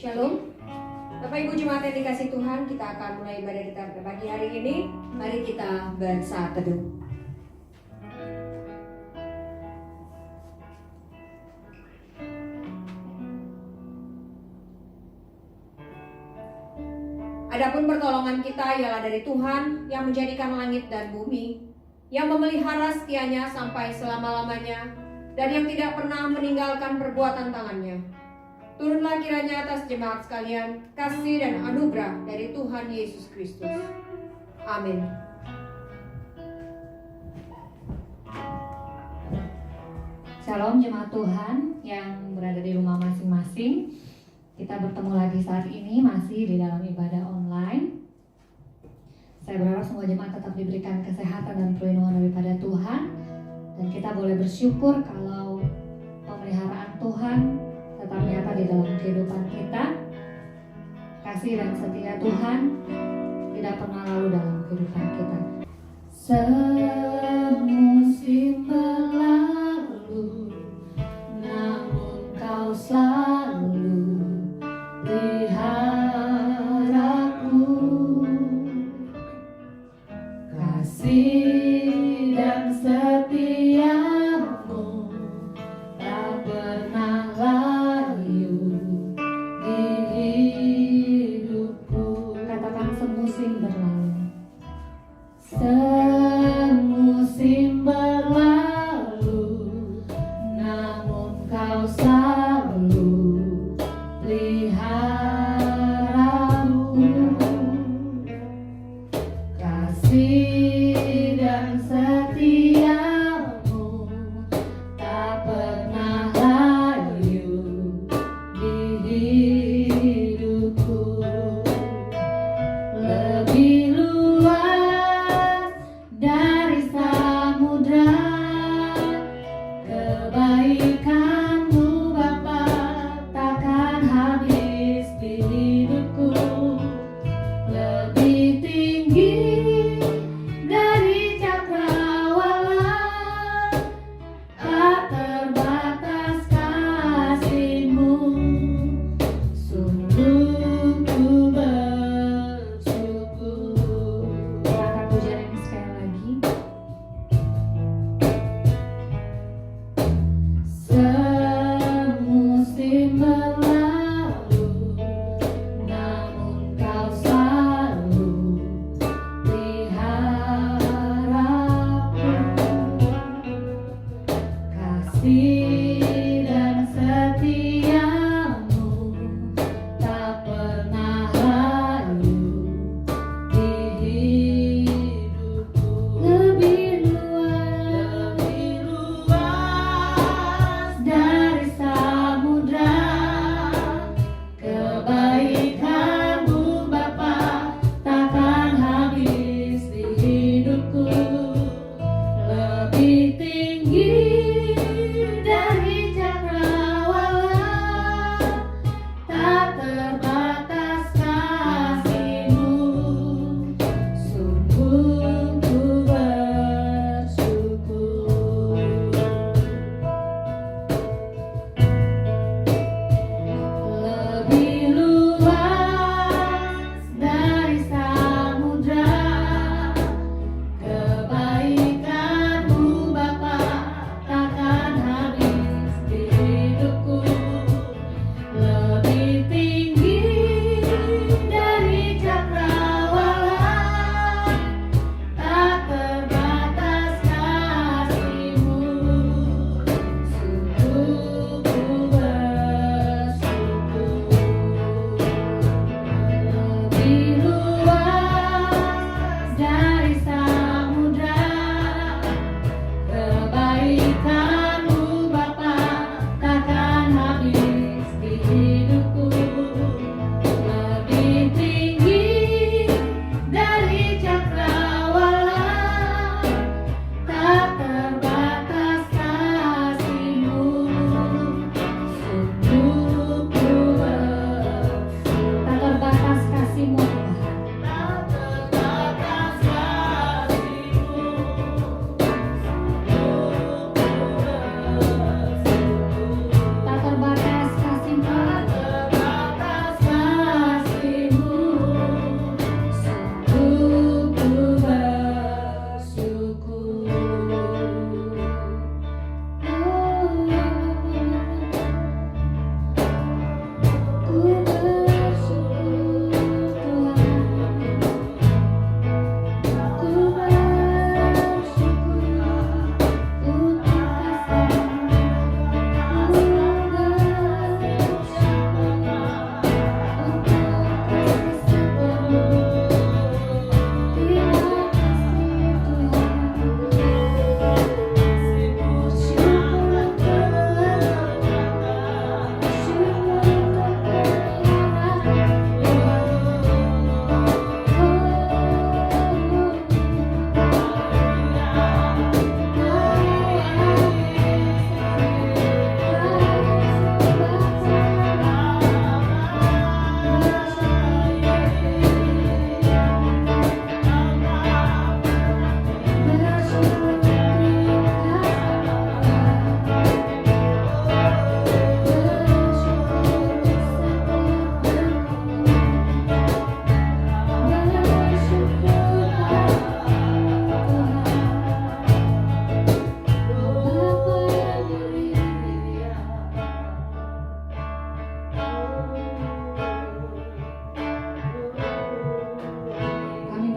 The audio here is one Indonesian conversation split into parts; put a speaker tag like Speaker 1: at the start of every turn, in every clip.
Speaker 1: Shalom. Bapak Ibu Jemaat yang dikasih Tuhan, kita akan mulai ibadah kita pada pagi hari ini. Mari kita bersaat teduh. Adapun pertolongan kita ialah dari Tuhan yang menjadikan langit dan bumi, yang memelihara setianya sampai selama-lamanya, dan yang tidak pernah meninggalkan perbuatan tangannya. Turunlah kiranya atas jemaat sekalian kasih dan anugerah dari Tuhan Yesus Kristus. Amin.
Speaker 2: Shalom jemaat Tuhan yang berada di rumah masing-masing. Kita bertemu lagi saat ini masih di dalam ibadah online. Saya berharap semua jemaat tetap diberikan kesehatan dan perlindungan daripada Tuhan. Dan kita boleh bersyukur kalau pemeliharaan Tuhan tetap nyata di dalam kehidupan kita. Kasih dan setia Tuhan tidak pernah lalu dalam kehidupan kita. Semusim berlalu, namun kau selalu peliharaku. Kasih dan setiamu tak pernah layu di hidupku. Katakan semusim berlalu. Semusim berlalu, namun kau selalu peliharaku. Kasih dan setiamu tak pernah layu di hidupku. Lebih luas dari samudra kebaikanmu Bapa, takkan habis di hidupku. Lebih tinggi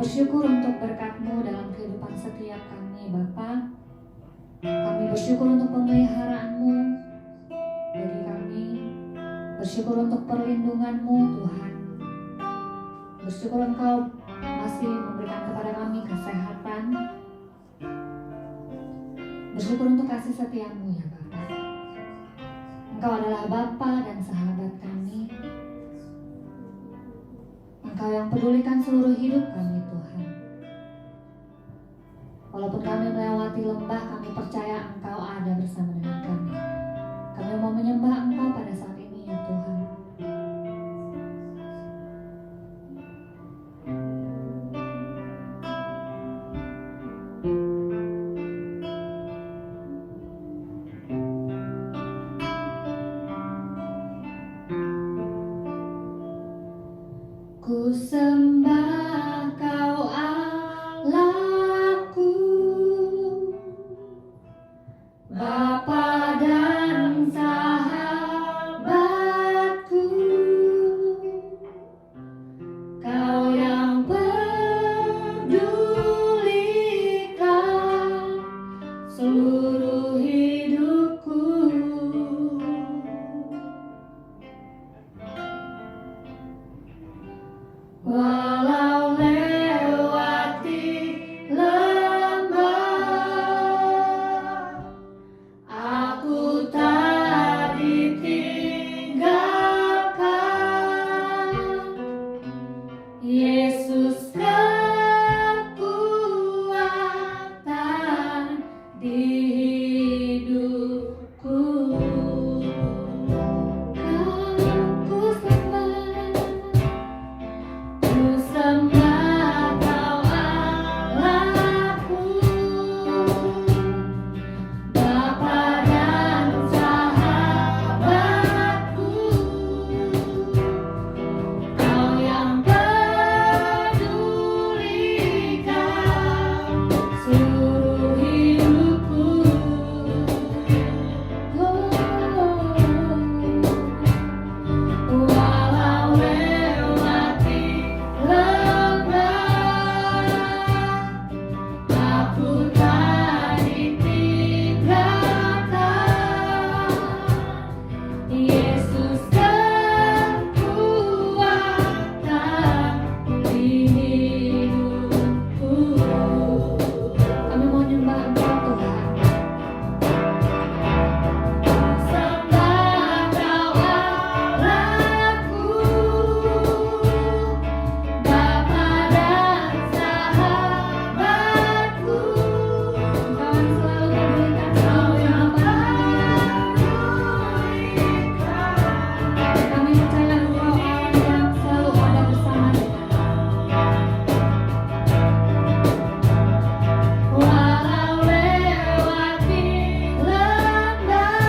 Speaker 2: bersyukur untuk berkat-Mu dalam kehidupan setiap kami, Bapa. Kami bersyukur untuk pemeliharaan-Mu bagi kami. Bersyukur untuk perlindungan-Mu, Tuhan. Bersyukur Engkau masih memberikan kepada kami kesehatan. Bersyukur untuk kasih setia-Mu ya Bapa. Engkau adalah Bapa dan sahabat kami. Engkau yang pedulikan seluruh hidup kami, Tuhan. Walaupun kami melewati lembah, kami percaya Engkau ada bersama dengan kami. Kami mau menyembah Engkau pada saat ini ya Tuhan. Ku sembah Kau Allahku, Bapa dan sahabatku. Kau yang pedulikan seluruh hidupku. Walau lewati lembah, aku tak ditinggalkan. Yesus kekuatan di hidupku. Ku sembah Kau Allahku, Bapa dan sahabatku. Kau yang pedulikan seluruh hidupku. Walau lewati lembah, aku tak ditinggalkan. Yesus kekuatan di hidupku. Kami mau nyembah Engkau Tuhan. Sembah Kau Allahku, Bapa dan sahabatku. Engkau yang selalu memberikan seluruh kehidupan. Kami percaya Engkau Allah yang selalu ada bersama dengan kami. Walau lewati lembah,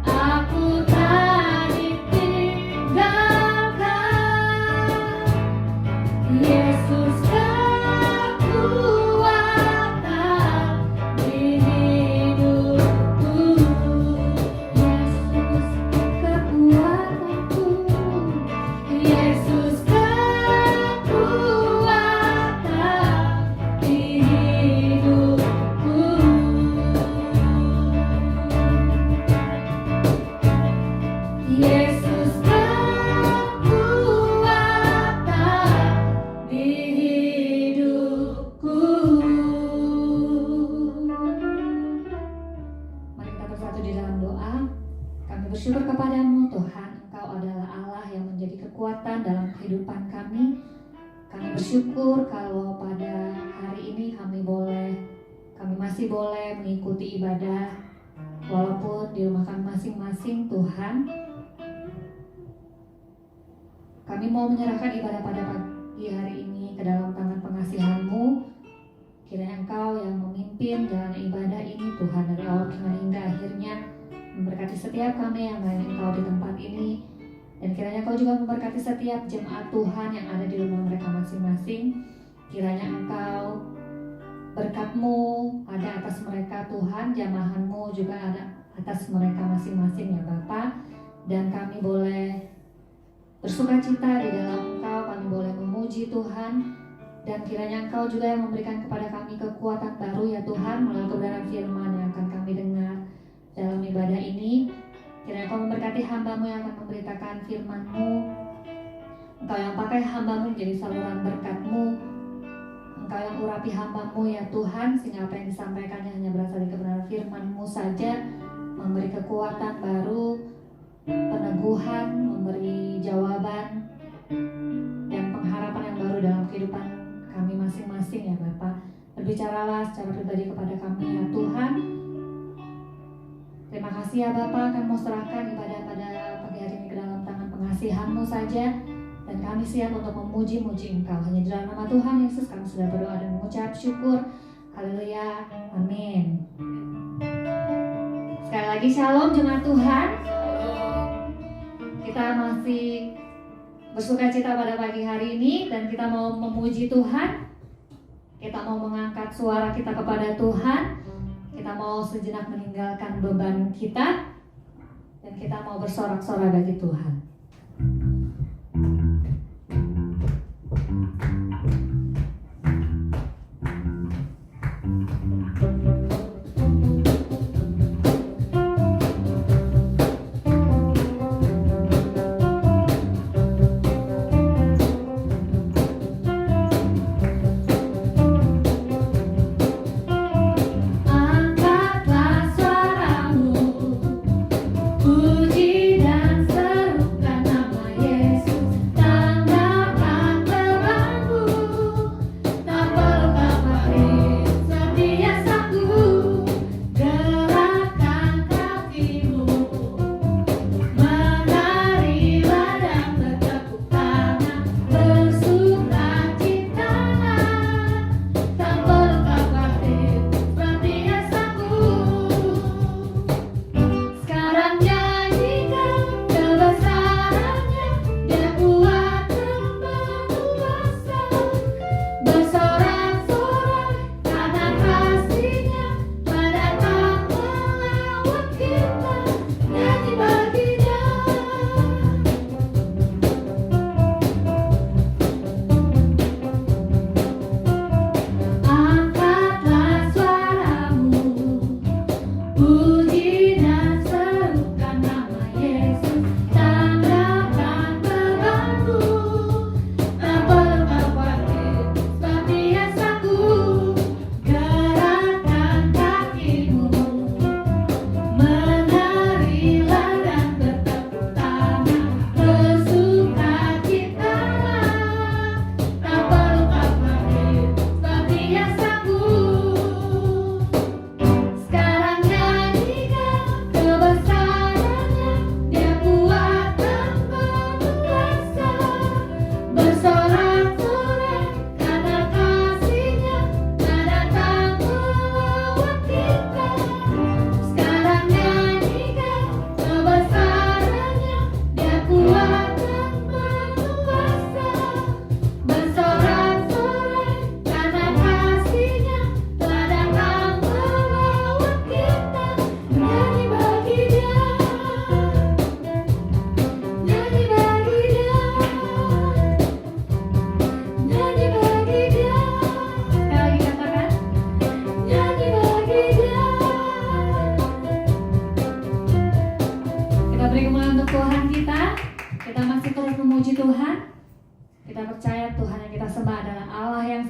Speaker 2: aku tak ditinggalkan. Yesus kekuatan di hidupku. Yesus kekuatanku. Yesus kekuatan di hidupku. Yesus kekuatan di hidupku. Mari kita bersatu di dalam doa. Kami bersyukur kepadamu Tuhan, Engkau adalah Allah yang menjadi kekuatan dalam kehidupan kami. Kami bersyukur kalau pada hari ini kami masih boleh mengikuti ibadah walaupun di rumah kami masing-masing Tuhan. Kami mau menyerahkan ibadah pada pagi hari ini ke dalam tangan pengasihan-Mu. Kiranya Engkau yang memimpin jalan ibadah ini Tuhan, dari awal hingga akhirnya, memberkati setiap kami yang melayani Engkau di tempat ini. Dan kiranya Engkau juga memberkati setiap jemaat Tuhan yang ada di rumah mereka masing-masing. Kiranya Engkau berkat-Mu ada atas mereka Tuhan, jamahan-Mu juga ada atas mereka masing-masing ya Bapa. Dan kami boleh bersuka cita di dalam Engkau, kami boleh memuji memuji Tuhan, dan kiranya Engkau juga yang memberikan kepada kami kekuatan baru ya Tuhan, melalui kebenaran firman yang akan kami dengar dalam ibadah ini. Kiranya Engkau memberkati hamba-Mu yang akan memberitakan firman-Mu. Engkau yang pakai hamba-Mu menjadi saluran berkat-Mu. Engkau yang urapi hamba-Mu ya Tuhan, sehingga apa yang disampaikannya hanya berasal dari kebenaran firman-Mu saja, memberi kekuatan baru, peneguhan, memberi jawaban, dan pengharapan yang baru dalam kehidupan kami masing-masing ya Bapak. Berbicaralah secara pribadi kepada kami ya Tuhan. Terima kasih ya Bapak, kami mau serahkan ibadah pada pagi hari ini ke dalam tangan pengasihan-Mu saja, dan kami siap untuk memuji-muji Engkau. Hanya di dalam nama Tuhan Yesus kami sudah berdoa dan mengucap syukur. Haleluya, amin. Sekali lagi shalom jemaat Tuhan. Kita masih bersuka cita pada pagi hari ini, dan kita mau memuji Tuhan. Kita mau mengangkat suara kita kepada Tuhan. Kita mau sejenak meninggalkan beban kita, dan kita mau bersorak-sorai bagi Tuhan.
Speaker 3: Puji dan serukan nama Yesus.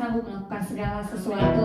Speaker 2: sanggup melakukan segala sesuatu.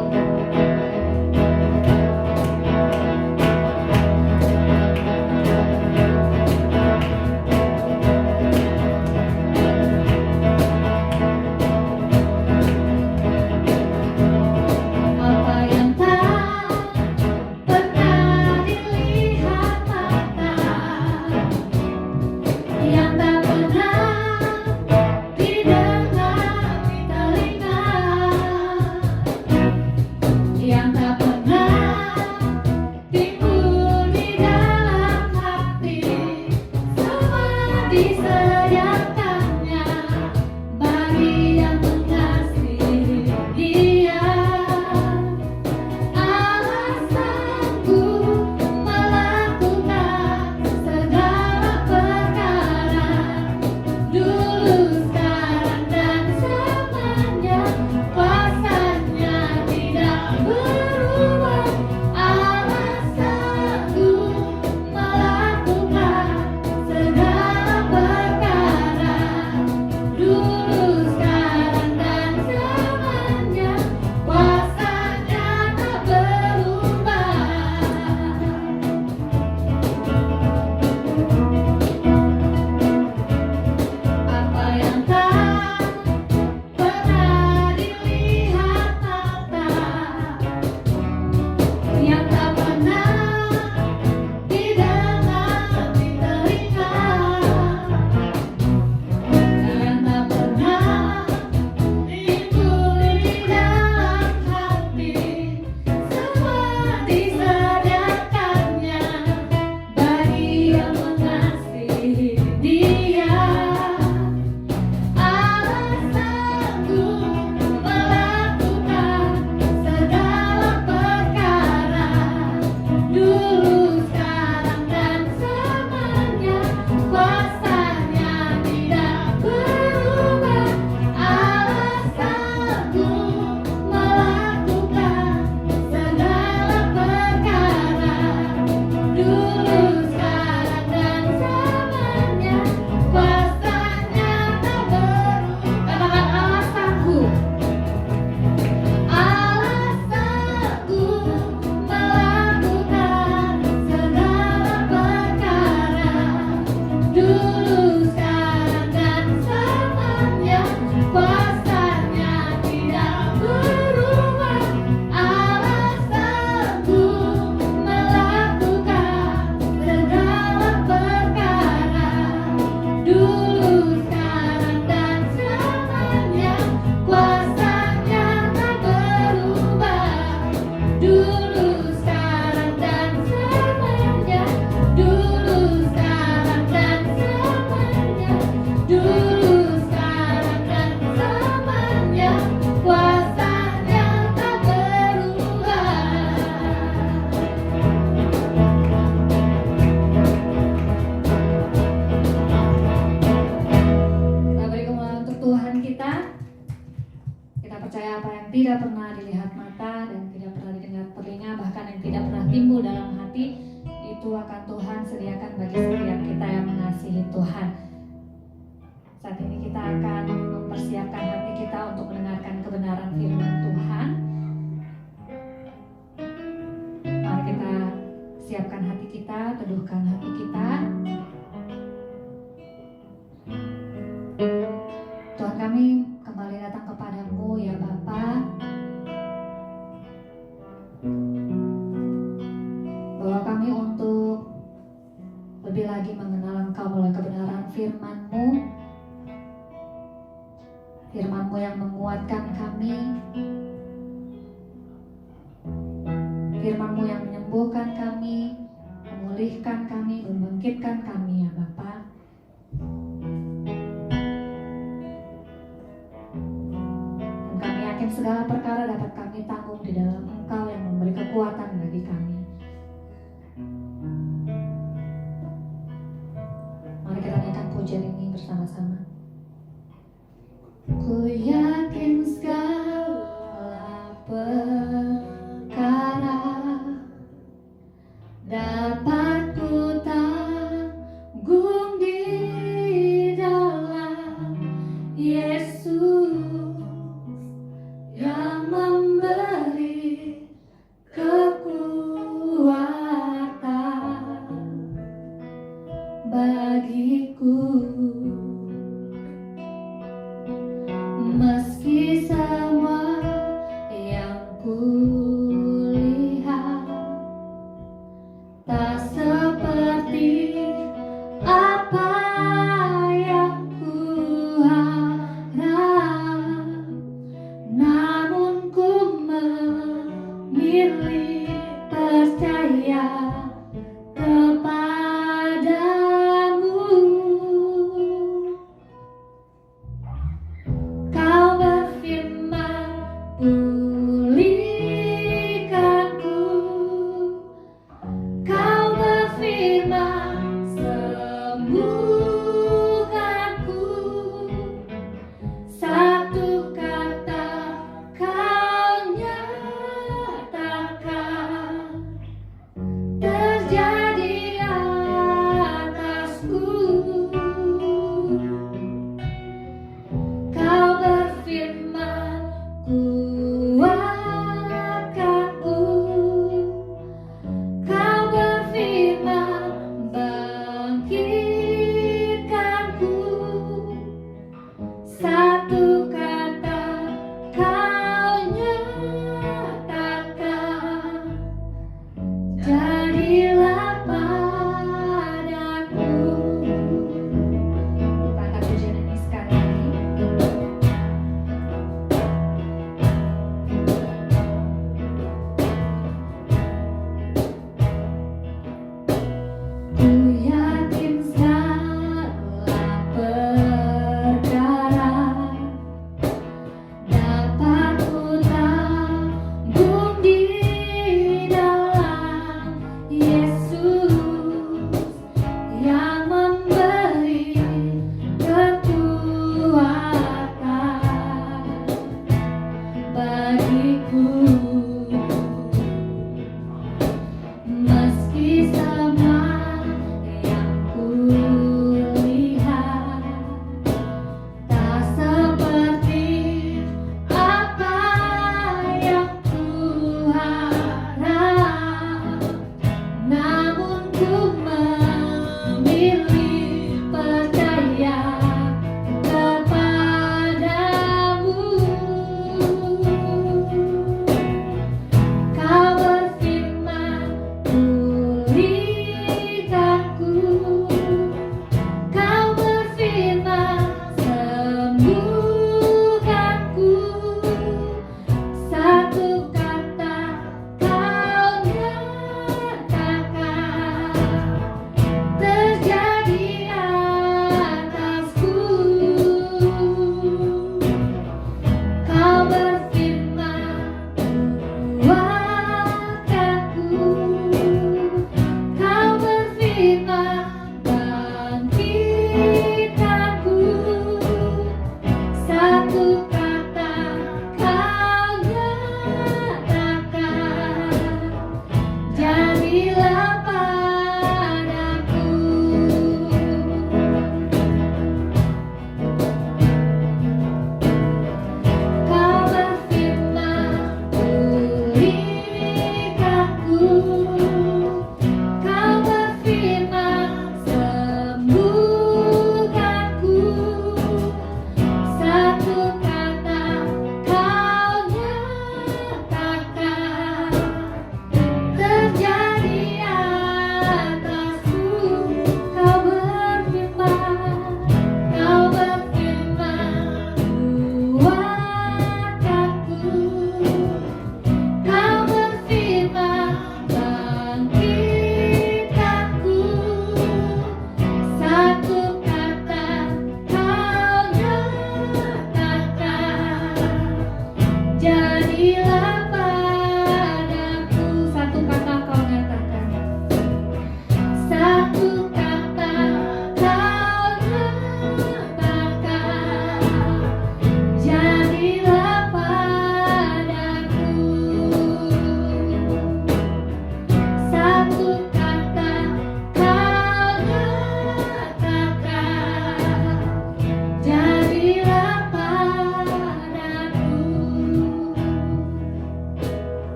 Speaker 3: Yang tak pernah
Speaker 2: supaya apa yang tidak pernah dilihat mata dan tidak pernah didengar telinga, bahkan yang tidak pernah timbul dalam hati, itu akan Tuhan sediakan bagi setiap kita yang mengasihi Tuhan. Saat ini kita akan mempersiapkan hati kita untuk mendengarkan kebenaran firman Tuhan. Mari kita siapkan hati kita, teduhkan hati kita. Tuhan, kami kembali datang kepadamu ya Bapa, bahwa kami untuk lebih lagi mengenal Engkau melalui kebenaran firman-Mu, firman-Mu yang menguatkan kami, firman-Mu yang menyembuhkan kami, memulihkan kami, membangkitkan kami ya Bapa. Segala perkara dapat kami tanggung di dalam Engkau yang memberi kekuatan bagi kami. Mari kita nyanyikan pujian ini bersama-sama. Ku yakin segala perkara dapat ku tanggung di dalam Yesus yang memberi kekuatan.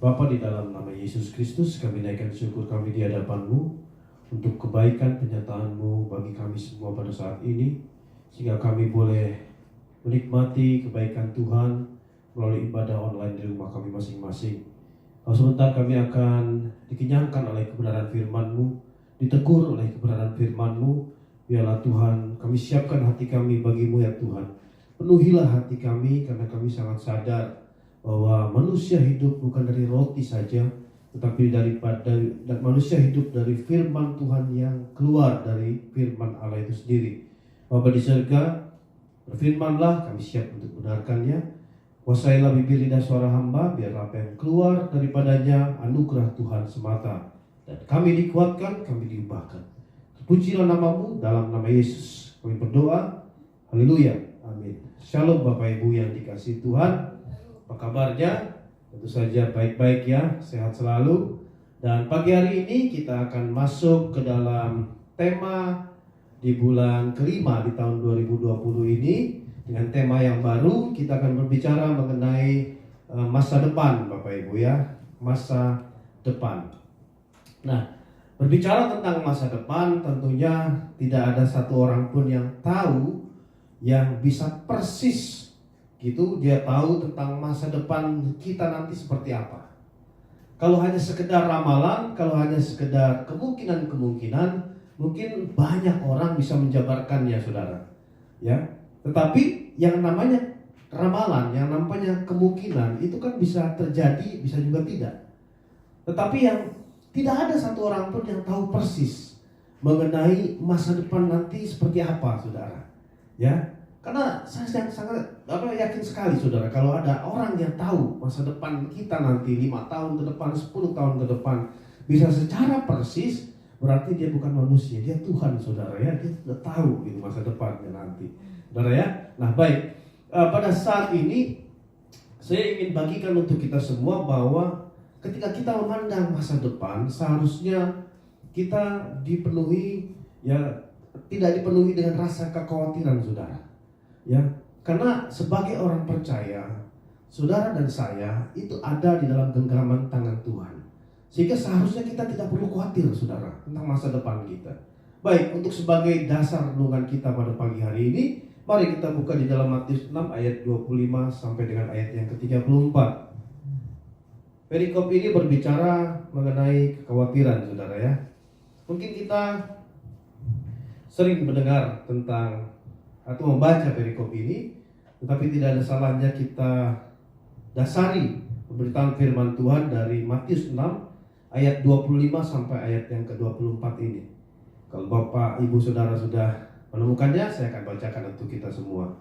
Speaker 4: Bapa, di dalam nama Yesus Kristus kami naikkan syukur kami di hadapan-Mu untuk kebaikan penyataan-Mu bagi kami semua pada saat ini, sehingga kami boleh menikmati kebaikan Tuhan melalui ibadah online di rumah kami masing-masing. Sebentar kami akan dikenyangkan oleh kebenaran firman-Mu, ditegur oleh kebenaran firman-Mu. Biarlah Tuhan, kami siapkan hati kami bagi-Mu ya Tuhan. Penuhilah hati kami, karena kami sangat sadar bahwa manusia hidup bukan dari roti saja, tetapi dan manusia hidup dari firman Tuhan yang keluar dari firman Allah itu sendiri. Bapa di surga, berfirmanlah, kami siap untuk benarkannya. Kuasailah bibir lidah suara hamba, biarlah apa yang keluar daripadanya anugerah Tuhan semata. Dan kami dikuatkan, kami diubahkan. Terpujilah nama-Mu, dalam nama Yesus kami berdoa. Haleluya, amin. Shalom Bapak Ibu yang dikasihi Tuhan. Apa kabarnya? Tentu saja baik-baik ya, sehat selalu. Dan pagi hari ini kita akan masuk ke dalam tema di bulan kelima di tahun 2020 ini. Dengan tema yang baru, kita akan berbicara mengenai masa depan Bapak Ibu ya, masa depan. Nah, berbicara tentang masa depan, tentunya tidak ada satu orang pun yang tahu, yang bisa persis gitu, dia tahu tentang masa depan kita nanti seperti apa. Kalau hanya sekedar ramalan, kalau hanya sekedar kemungkinan-kemungkinan, mungkin banyak orang bisa menjabarkannya, saudara. Ya, tetapi yang namanya ramalan, yang namanya kemungkinan itu kan bisa terjadi, bisa juga tidak. Tetapi yang tidak ada satu orang pun yang tahu persis mengenai masa depan nanti seperti apa, saudara. Ya, karena saya sangat yakin sekali, saudara, kalau ada orang yang tahu masa depan kita nanti 5 tahun ke depan, 10 tahun ke depan bisa secara persis, berarti dia bukan manusia, dia Tuhan, saudara ya. Dia sudah tahu gitu masa depannya nanti, saudara ya. Nah baik, pada saat ini saya ingin bagikan untuk kita semua bahwa ketika kita memandang masa depan, seharusnya kita dipenuhi ya, tidak dipenuhi dengan rasa kekhawatiran, saudara. Ya, karena sebagai orang percaya, saudara dan saya itu ada di dalam genggaman tangan Tuhan. Sehingga seharusnya kita tidak perlu khawatir, saudara, tentang masa depan kita. Baik, untuk sebagai dasar renungan kita pada pagi hari ini, mari kita buka di dalam Matius 6 ayat 25 sampai dengan ayat yang ke-34. Perikop ini berbicara mengenai kekhawatiran, saudara ya. Mungkin kita sering mendengar tentang atau membaca perikop ini, tetapi tidak ada salahnya kita dasari pemberitaan firman Tuhan dari Matius 6 ayat 25 sampai ayat yang ke-24 ini. Kalau Bapak, Ibu, Saudara sudah menemukannya, saya akan bacakan untuk kita semua.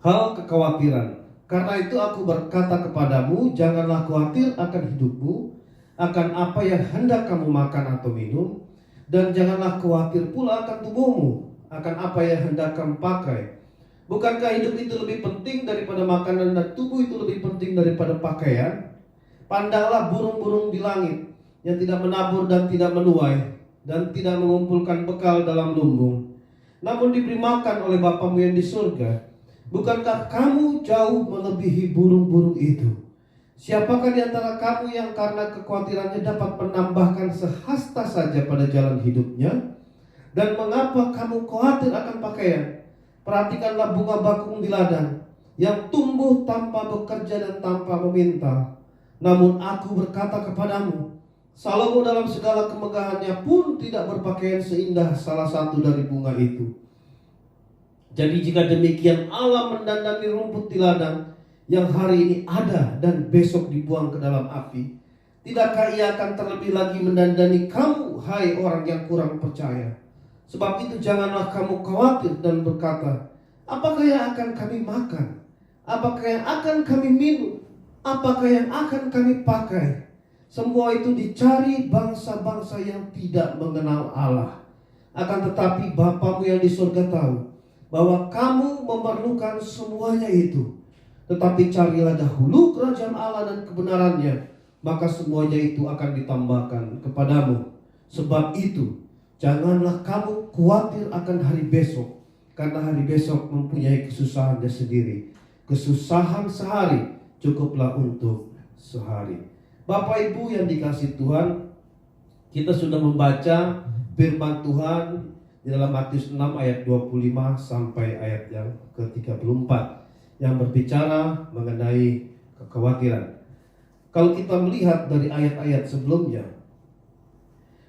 Speaker 4: Hal kekhawatiran. Karena itu aku berkata kepadamu, janganlah khawatir akan hidupmu, akan apa yang hendak kamu makan atau minum, dan janganlah khawatir pula akan tubuhmu, akan apa yang hendak kamu pakai. Bukankah hidup itu lebih penting daripada makanan dan tubuh itu lebih penting daripada pakaian? Pandanglah burung-burung di langit yang tidak menabur dan tidak menuai dan tidak mengumpulkan bekal dalam lumbung, namun diberi makan oleh Bapamu yang di surga. Bukankah kamu jauh melebihi burung-burung itu? Siapakah di antara kamu yang karena kekhawatirannya dapat menambahkan sehasta saja pada jalan hidupnya? Dan mengapa kamu khawatir akan pakaian? Perhatikanlah bunga bakung di ladang, yang tumbuh tanpa bekerja dan tanpa meminta. Namun aku berkata kepadamu, Salomo dalam segala kemegahannya pun tidak berpakaian seindah salah satu dari bunga itu. Jadi jika demikian Allah mendandani rumput di ladang, yang hari ini ada dan besok dibuang ke dalam api, tidakkah ia akan terlebih lagi mendandani kamu, hai orang yang kurang percaya? Sebab itu janganlah kamu khawatir dan berkata, apakah yang akan kami makan? Apakah yang akan kami minum? Apakah yang akan kami pakai? Semua itu dicari bangsa-bangsa yang tidak mengenal Allah. Akan tetapi Bapamu yang di surga tahu bahwa kamu memerlukan semuanya itu. Tetapi carilah dahulu kerajaan Allah dan kebenarannya, maka semuanya itu akan ditambahkan kepadamu. Sebab itu janganlah kamu khawatir akan hari besok, karena hari besok mempunyai kesusahannya sendiri. Kesusahan sehari cukuplah untuk sehari. Bapak Ibu yang dikasihi Tuhan, kita sudah membaca firman Tuhan di dalam Matius 6 ayat 25 sampai ayat yang ke-34 yang berbicara mengenai kekhawatiran. Kalau kita melihat dari ayat-ayat sebelumnya,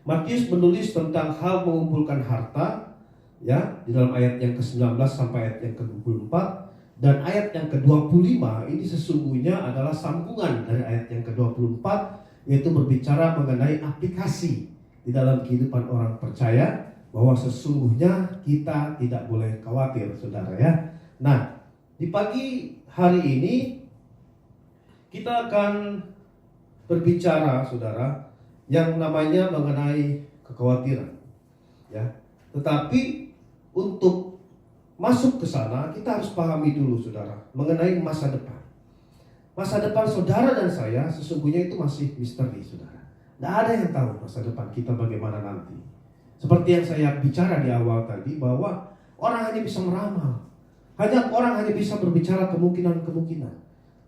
Speaker 4: Matius menulis tentang hal mengumpulkan harta, ya, di dalam ayat yang ke-19 sampai ayat yang ke-24, dan ayat yang ke-25 ini sesungguhnya adalah sambungan dari ayat yang ke-24, yaitu berbicara mengenai aplikasi di dalam kehidupan orang percaya, bahwa sesungguhnya kita tidak boleh khawatir, saudara ya. Nah, di pagi hari ini kita akan berbicara, saudara, yang namanya mengenai kekhawatiran, ya. Tetapi untuk masuk ke sana, kita harus pahami dulu, saudara, mengenai masa depan. Masa depan saudara dan saya sesungguhnya itu masih misteri, saudara. Tidak ada yang tahu masa depan kita bagaimana nanti. Seperti yang saya bicara di awal tadi, bahwa orang hanya bisa meramal, orang hanya bisa berbicara kemungkinan-kemungkinan.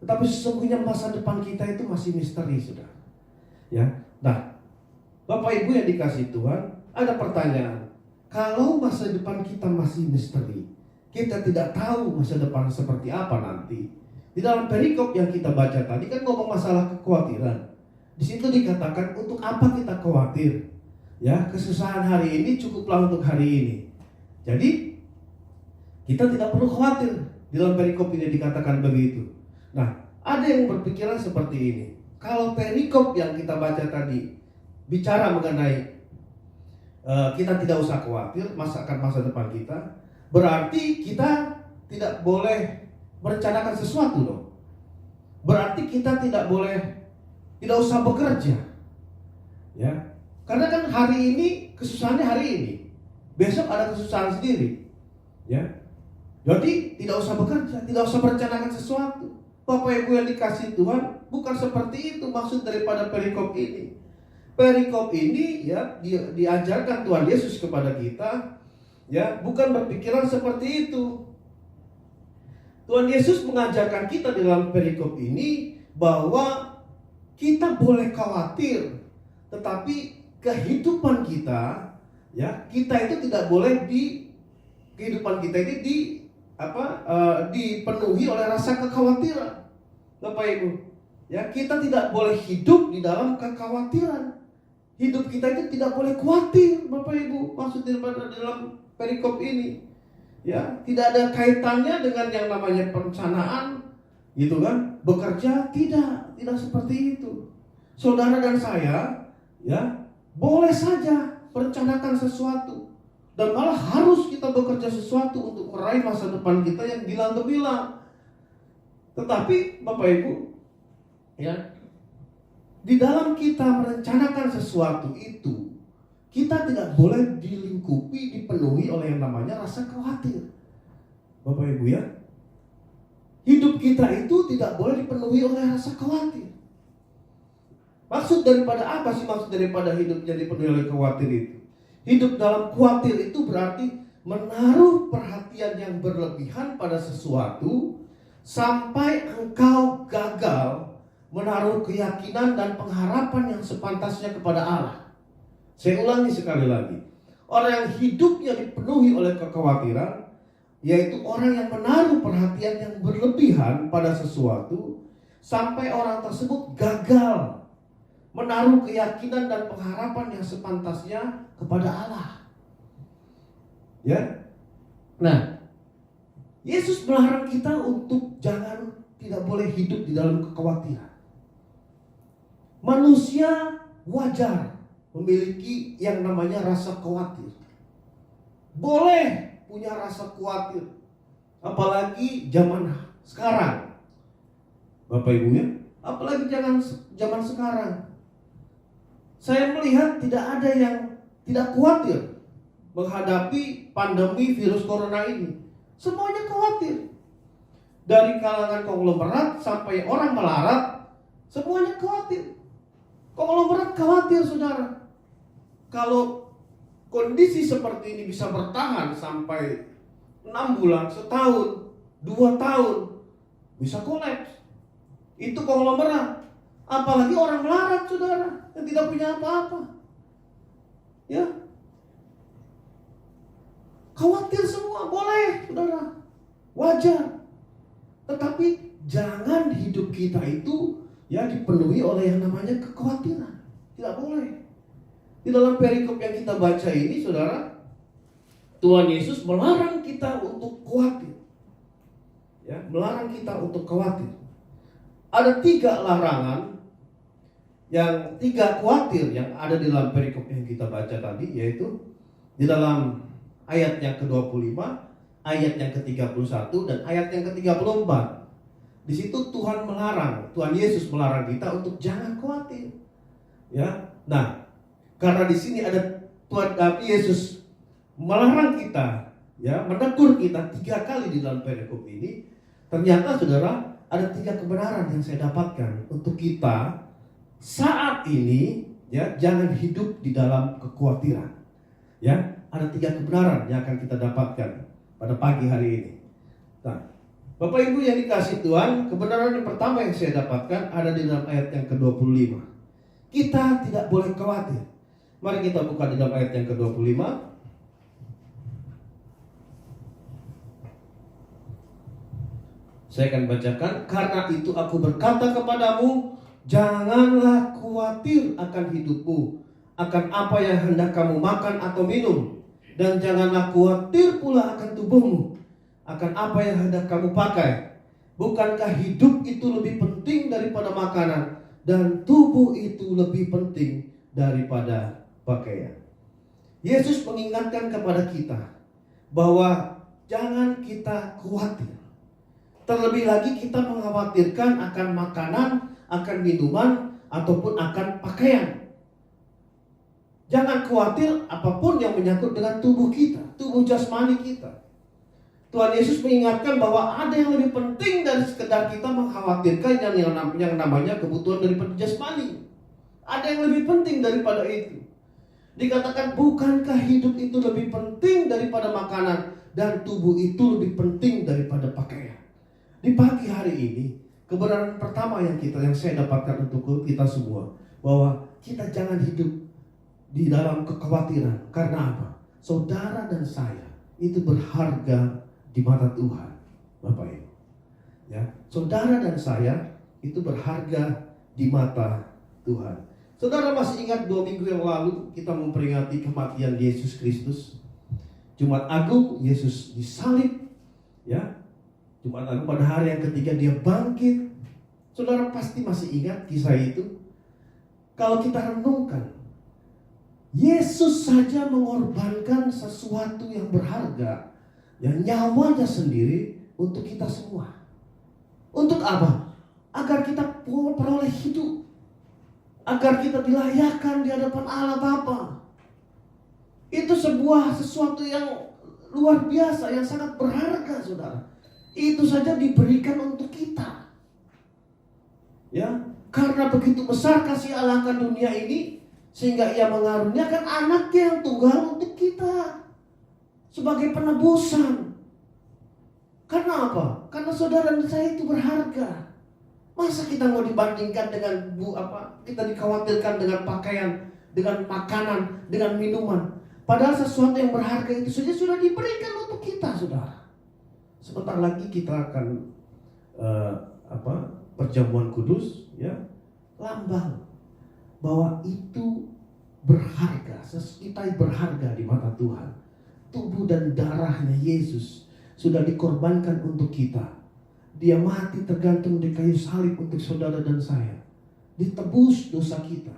Speaker 4: Tetapi sesungguhnya masa depan kita itu masih misteri, saudara. Ya, nah, Bapak Ibu yang dikasihi Tuhan, ada pertanyaan. Kalau masa depan kita masih misteri, kita tidak tahu masa depan seperti apa nanti. Di dalam perikop yang kita baca tadi kan ngomong masalah kekhawatiran. Di situ dikatakan untuk apa kita khawatir? Ya, kesusahan hari ini cukuplah untuk hari ini. Jadi kita tidak perlu khawatir. Di dalam perikop ini dikatakan begitu. Nah, ada yang berpikiran seperti ini. Kalau perikop yang kita baca tadi bicara mengenai kita tidak usah khawatir akan masa depan kita, berarti kita tidak boleh merencanakan sesuatu dong. Berarti kita tidak usah bekerja, ya. Karena kan hari ini kesusahannya hari ini, besok ada kesusahan sendiri, ya. Jadi tidak usah bekerja, tidak usah merencanakan sesuatu. Bapak Ibu yang dikasihi Tuhan, bukan seperti itu maksud daripada perikop ini. Perikop ini ya diajarkan Tuhan Yesus kepada kita, ya, bukan berpikiran seperti itu. Tuhan Yesus mengajarkan kita di dalam perikop ini bahwa kita boleh khawatir, tetapi kehidupan kita, ya, kita itu tidak boleh kehidupan kita ini dipenuhi oleh rasa kekhawatiran. Bapak Ibu, ya, kita tidak boleh hidup di dalam kekhawatiran. Hidup kita itu tidak boleh khawatir, Bapak Ibu. Maksud daripada dalam perikop ini, ya, tidak ada kaitannya dengan yang namanya perencanaan, gitu kan? Bekerja tidak seperti itu. Saudara dan saya, ya, boleh saja merencanakan sesuatu, dan malah harus kita bekerja sesuatu untuk meraih masa depan kita yang gilang gemilang. Tetapi Bapak Ibu, ya, di dalam kita merencanakan sesuatu itu, kita tidak boleh dipenuhi oleh yang namanya rasa khawatir. Bapak Ibu ya, hidup kita itu tidak boleh dipenuhi oleh rasa khawatir. Maksud daripada apa sih maksud daripada hidupnya dipenuhi oleh khawatir itu? Hidup dalam khawatir itu berarti menaruh perhatian yang berlebihan pada sesuatu sampai engkau gagal menaruh keyakinan dan pengharapan yang sepantasnya kepada Allah. Saya ulangi sekali lagi. Orang yang hidupnya dipenuhi oleh kekhawatiran, yaitu orang yang menaruh perhatian yang berlebihan pada sesuatu sampai orang tersebut gagal menaruh keyakinan dan pengharapan yang sepantasnya kepada Allah. Ya. Nah, Yesus melarang kita untuk tidak boleh hidup di dalam kekhawatiran. Manusia wajar memiliki yang namanya rasa khawatir. Boleh punya rasa khawatir, apalagi zaman sekarang, Bapak Ibu ya, apalagi zaman sekarang. Saya melihat tidak ada yang tidak khawatir menghadapi pandemi virus corona ini. Semuanya khawatir. Dari kalangan konglomerat sampai orang melarat, semuanya khawatir. Konglomerat khawatir, saudara. Kalau kondisi seperti ini bisa bertahan sampai 6 bulan, setahun, 2 tahun, bisa kolaps. Itu konglomerat. Apalagi orang melarat, saudara, yang tidak punya apa-apa. Ya, khawatir semua, boleh, saudara, wajar. Tetapi jangan hidup kita itu ya dipenuhi oleh yang namanya kekhawatiran. Tidak boleh. Di dalam perikop yang kita baca ini, saudara, Tuhan Yesus melarang kita untuk khawatir. Ya, melarang kita untuk khawatir. Ada 3 larangan, yang 3 khawatir yang ada di dalam perikop yang kita baca tadi, yaitu di dalam ayat yang ke-25, ayat yang ke-31, dan ayat yang ke-34. Di situ Tuhan Yesus melarang kita untuk jangan khawatir. Ya, nah, karena di sini ada Tuhan Yesus melarang kita, ya, menegur kita 3 kali di dalam perikop ini. Ternyata, saudara, ada 3 kebenaran yang saya dapatkan untuk kita saat ini, ya, jangan hidup di dalam kekhawatiran. Ya, ada 3 kebenaran yang akan kita dapatkan pada pagi hari ini. Nah, Bapak Ibu yang dikasihi Tuhan, kebenaran yang pertama yang saya dapatkan ada di dalam ayat yang ke-25. Kita tidak boleh khawatir. Mari kita buka di dalam ayat yang ke-25. Saya akan bacakan. Karena itu aku berkata kepadamu, janganlah khawatir akan hidupmu, akan apa yang hendak kamu makan atau minum. Dan janganlah khawatir pula akan tubuhmu, akan apa yang hendak kamu pakai. Bukankah hidup itu lebih penting daripada makanan, dan tubuh itu lebih penting daripada pakaian. Yesus mengingatkan kepada kita bahwa jangan kita khawatir. Terlebih lagi kita mengkhawatirkan akan makanan, akan minuman, ataupun akan pakaian. Jangan khawatir apapun yang menyangkut dengan tubuh kita, tubuh jasmani kita. Tuhan Yesus mengingatkan bahwa ada yang lebih penting dari sekedar kita mengkhawatirkan yang namanya kebutuhan daripada jasmani. Ada yang lebih penting daripada itu. Dikatakan, bukankah hidup itu lebih penting daripada makanan, dan tubuh itu lebih penting daripada pakaian. Di pagi hari ini, kebenaran pertama yang saya dapatkan untuk kita semua, bahwa kita jangan hidup di dalam kekhawatiran. Karena apa? Saudara dan saya itu berharga di mata Tuhan, Bapak Ibu. Ya, saudara dan saya itu berharga di mata Tuhan. Saudara masih ingat 2 minggu yang lalu kita memperingati kematian Yesus Kristus. Jumat Agung, Yesus disalib. Ya, Jumat Agung pada hari yang ketiga dia bangkit. Saudara pasti masih ingat kisah itu. Kalau kita renungkan, Yesus saja mengorbankan sesuatu yang berharga, yang nyawanya sendiri untuk kita semua. Untuk apa? Agar kita peroleh hidup, agar kita dilayakkan di hadapan Allah Bapa. Itu sesuatu yang luar biasa, yang sangat berharga, saudara. Itu saja diberikan untuk kita. Ya, karena begitu besar kasih Allah akan dunia ini, sehingga ia mengaruniakan anaknya yang tunggal untuk kita sebagai penebusan. Karena apa? Karena saudara dan saya itu berharga. Masa kita mau dibandingkan dengan kita dikhawatirkan dengan pakaian, dengan makanan, dengan minuman. Padahal sesuatu yang berharga itu saja sudah diberikan untuk kita, saudara. Sebentar lagi kita akan perjamuan kudus, ya, lambang bahwa itu berharga, kita berharga di mata Tuhan. Tubuh dan darahnya Yesus sudah dikorbankan untuk kita. Dia mati tergantung di kayu salib untuk saudara dan saya. Ditebus dosa kita,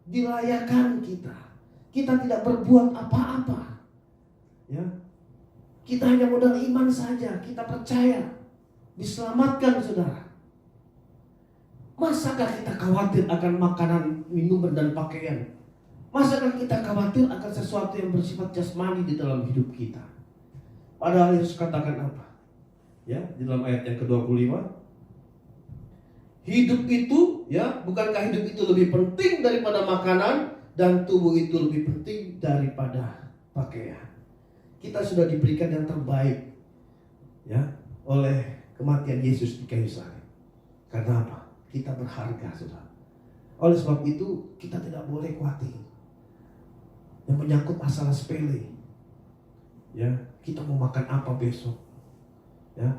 Speaker 4: dilayakkan kita. Kita tidak berbuat apa-apa. Ya, kita hanya modal iman saja. Kita percaya diselamatkan, saudara. Masakah kita khawatir akan makanan, minuman, dan pakaian? Masakah kita khawatir akan sesuatu yang bersifat jasmani di dalam hidup kita? Padahal Yesus katakan apa? Ya, di dalam ayat yang ke-25. Hidup itu, ya, bukankah hidup itu lebih penting daripada makanan, dan tubuh itu lebih penting daripada pakaian. Kita sudah diberikan yang terbaik, ya, oleh kematian Yesus di kayu salib. Karena apa? Kita berharga, saudara. Oleh sebab itu kita tidak boleh khawatir yang menyangkut masalah sepele. Ya, kita mau makan apa besok? Ya,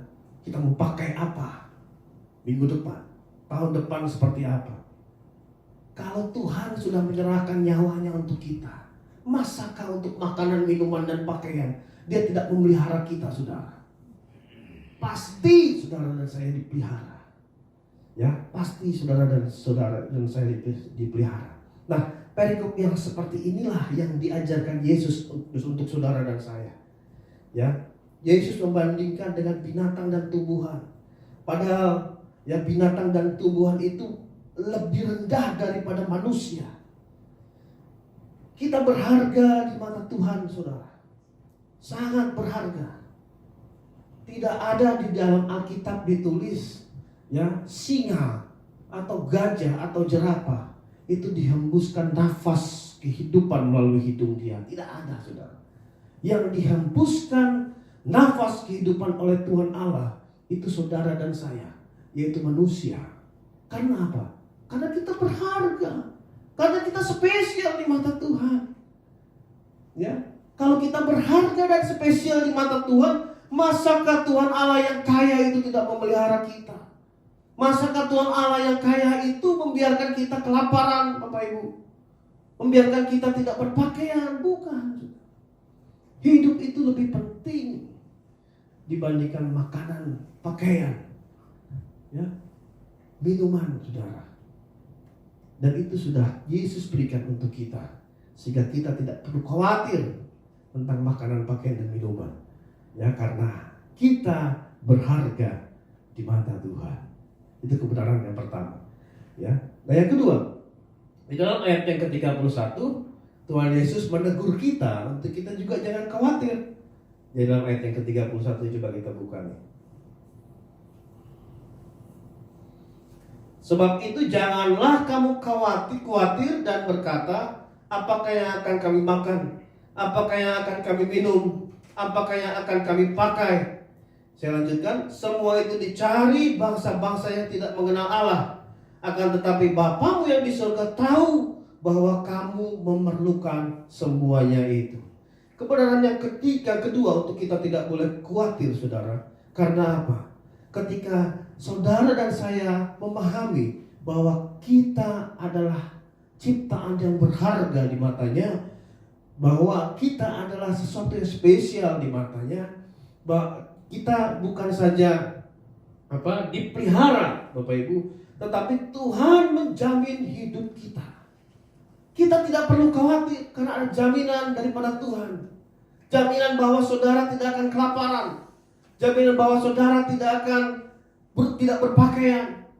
Speaker 4: kita mau pakai apa minggu depan, tahun depan seperti apa? Kalau Tuhan sudah menyerahkan nyawanya untuk kita, masakah untuk makanan, minuman, dan pakaian Dia tidak memelihara kita, saudara? Pasti saudara dan saya dipelihara. Ya, pasti saudara dan saya dipelihara. Nah, perikop yang seperti inilah yang diajarkan Yesus untuk saudara dan saya. Ya, Yesus membandingkan dengan binatang dan tumbuhan. Padahal ya binatang dan tumbuhan itu lebih rendah daripada manusia. Kita berharga di mata Tuhan, saudara. Sangat berharga. Tidak ada di dalam Alkitab ditulis ya singa atau gajah atau jerapah itu dihembuskan nafas kehidupan melalui hidung dia. Tidak ada, saudara. Yang dihembuskan nafas kehidupan oleh Tuhan Allah itu saudara dan saya, yaitu manusia. Karena apa? Karena kita berharga. Karena kita spesial di mata Tuhan. Ya, kalau kita berharga dan spesial di mata Tuhan, masakah Tuhan Allah yang kaya itu tidak memelihara kita? Masakah Tuhan Allah yang kaya itu membiarkan kita kelaparan, Bapak Ibu? Membiarkan kita tidak berpakaian? Bukan. Hidup itu lebih penting dibandingkan makanan, pakaian, ya, minuman, saudara. Dan itu sudah Yesus berikan untuk kita, sehingga kita tidak perlu khawatir tentang makanan, pakaian, dan minuman. Ya, karena kita berharga di mata Tuhan. Itu kebenaran yang pertama. Ya. Nah, yang kedua, di dalam ayat yang ke-31, Tuhan Yesus menegur kita untuk kita juga jangan khawatir. Di dalam ayat yang ke-31 coba kita buka nih. Sebab itu janganlah kamu khawatir dan berkata, apakah yang akan kami makan? Apakah yang akan kami minum? Apakah yang akan kami pakai? Saya lanjutkan, semua itu dicari bangsa-bangsa yang tidak mengenal Allah. Akan tetapi Bapamu yang di surga tahu bahwa kamu memerlukan semuanya itu. Kebenaran yang kedua untuk kita tidak boleh khawatir, saudara. Karena apa? Ketika saudara dan saya memahami bahwa kita adalah ciptaan yang berharga di matanya, bahwa kita adalah sesuatu yang spesial di matanya, bahwa kita bukan saja dipelihara, Bapak Ibu, tetapi Tuhan menjamin hidup kita. Kita tidak perlu khawatir karena ada jaminan daripada Tuhan. Jaminan bahwa saudara tidak akan kelaparan. Jaminan bahwa saudara tidak tidak berpakaian.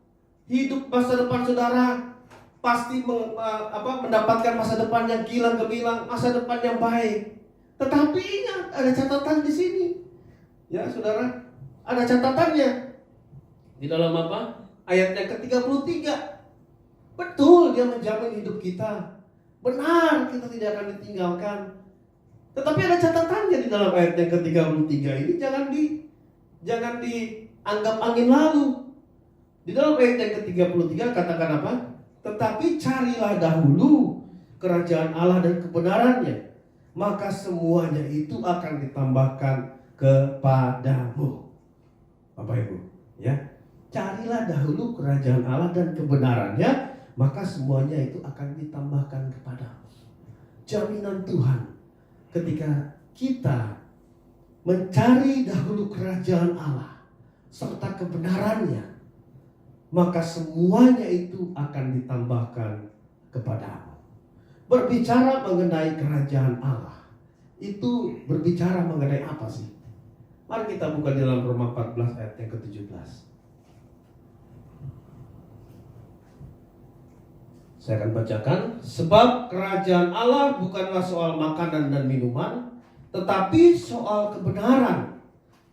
Speaker 4: Hidup masa depan saudara pasti mendapatkan masa depan yang kilang gemilang, masa depan yang baik. Tetapi ingat, ada catatan di sini. Ya, saudara, ada catatannya. Di dalam ayat yang ke-33. Betul, dia menjamin hidup kita. Benar, kita tidak akan ditinggalkan. Tetapi ada catatannya di dalam ayat yang ke-33 ini. Jangan dianggap angin lalu. Di dalam ayat yang ke-33 katakan apa? Tetapi carilah dahulu kerajaan Allah dan kebenarannya, maka semuanya itu akan ditambahkan kepadamu. Bapak Ibu, ya. Carilah dahulu kerajaan Allah dan kebenarannya, maka semuanya itu akan ditambahkan kepadamu. Jaminan Tuhan ketika kita mencari dahulu kerajaan Allah serta kebenarannya, maka semuanya itu akan ditambahkan kepadamu. Berbicara mengenai kerajaan Allah, itu berbicara mengenai apa sih? Mari kita buka di dalam Roma 14 ayat yang ke-17. Saya akan bacakan. Sebab kerajaan Allah bukanlah soal makanan dan minuman, tetapi soal kebenaran,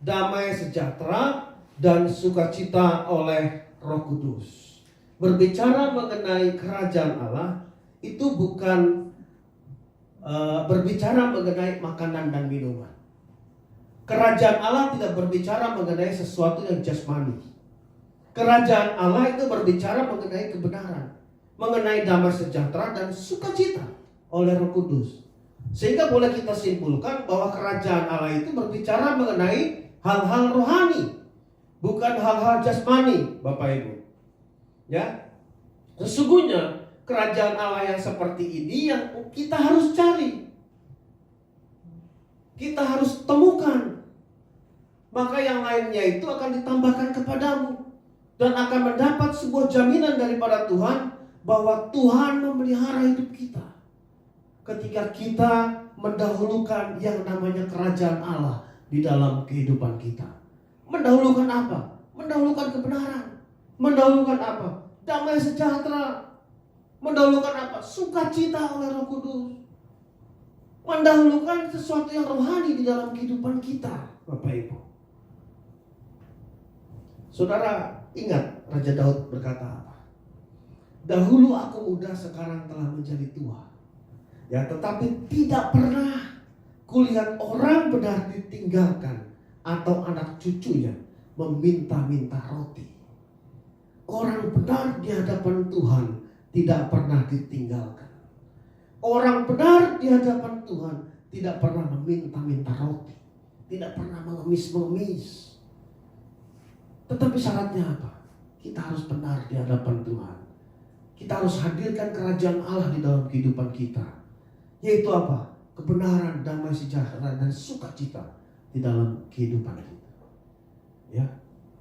Speaker 4: damai sejahtera, dan sukacita oleh Roh Kudus. Berbicara mengenai kerajaan Allah itu bukan berbicara mengenai makanan dan minuman. Kerajaan Allah tidak berbicara mengenai sesuatu yang jasmani. Kerajaan Allah itu berbicara mengenai kebenaran, mengenai damai sejahtera dan sukacita oleh Roh Kudus. Sehingga boleh kita simpulkan bahwa kerajaan Allah itu berbicara mengenai hal-hal rohani, bukan hal-hal jasmani, Bapak Ibu. Ya, sesungguhnya kerajaan Allah yang seperti ini yang kita harus cari, kita harus temukan. Maka yang lainnya itu akan ditambahkan kepadamu dan akan mendapat sebuah jaminan daripada Tuhan bahwa Tuhan memelihara hidup kita ketika kita mendahulukan yang namanya kerajaan Allah di dalam kehidupan kita. Mendahulukan apa? Mendahulukan kebenaran. Mendahulukan apa? Damai sejahtera. Mendahulukan apa? Sukacita oleh Roh Kudus. Mendahulukan sesuatu yang rohani di dalam kehidupan kita, Bapak Ibu. Saudara ingat Raja Daud berkata apa? Dahulu aku muda, sekarang telah menjadi tua. Ya, tetapi tidak pernah kulihat orang benar ditinggalkan atau anak cucunya meminta-minta roti. Orang benar di hadapan Tuhan tidak pernah ditinggalkan. Orang benar di hadapan Tuhan tidak pernah meminta-minta roti, tidak pernah mengemis-mengemis. Tetapi syaratnya apa? Kita harus benar di hadapan Tuhan. Kita harus hadirkan kerajaan Allah di dalam kehidupan kita. Yaitu apa? Kebenaran, damai sejahtera, dan sukacita di dalam kehidupan kita. Ya,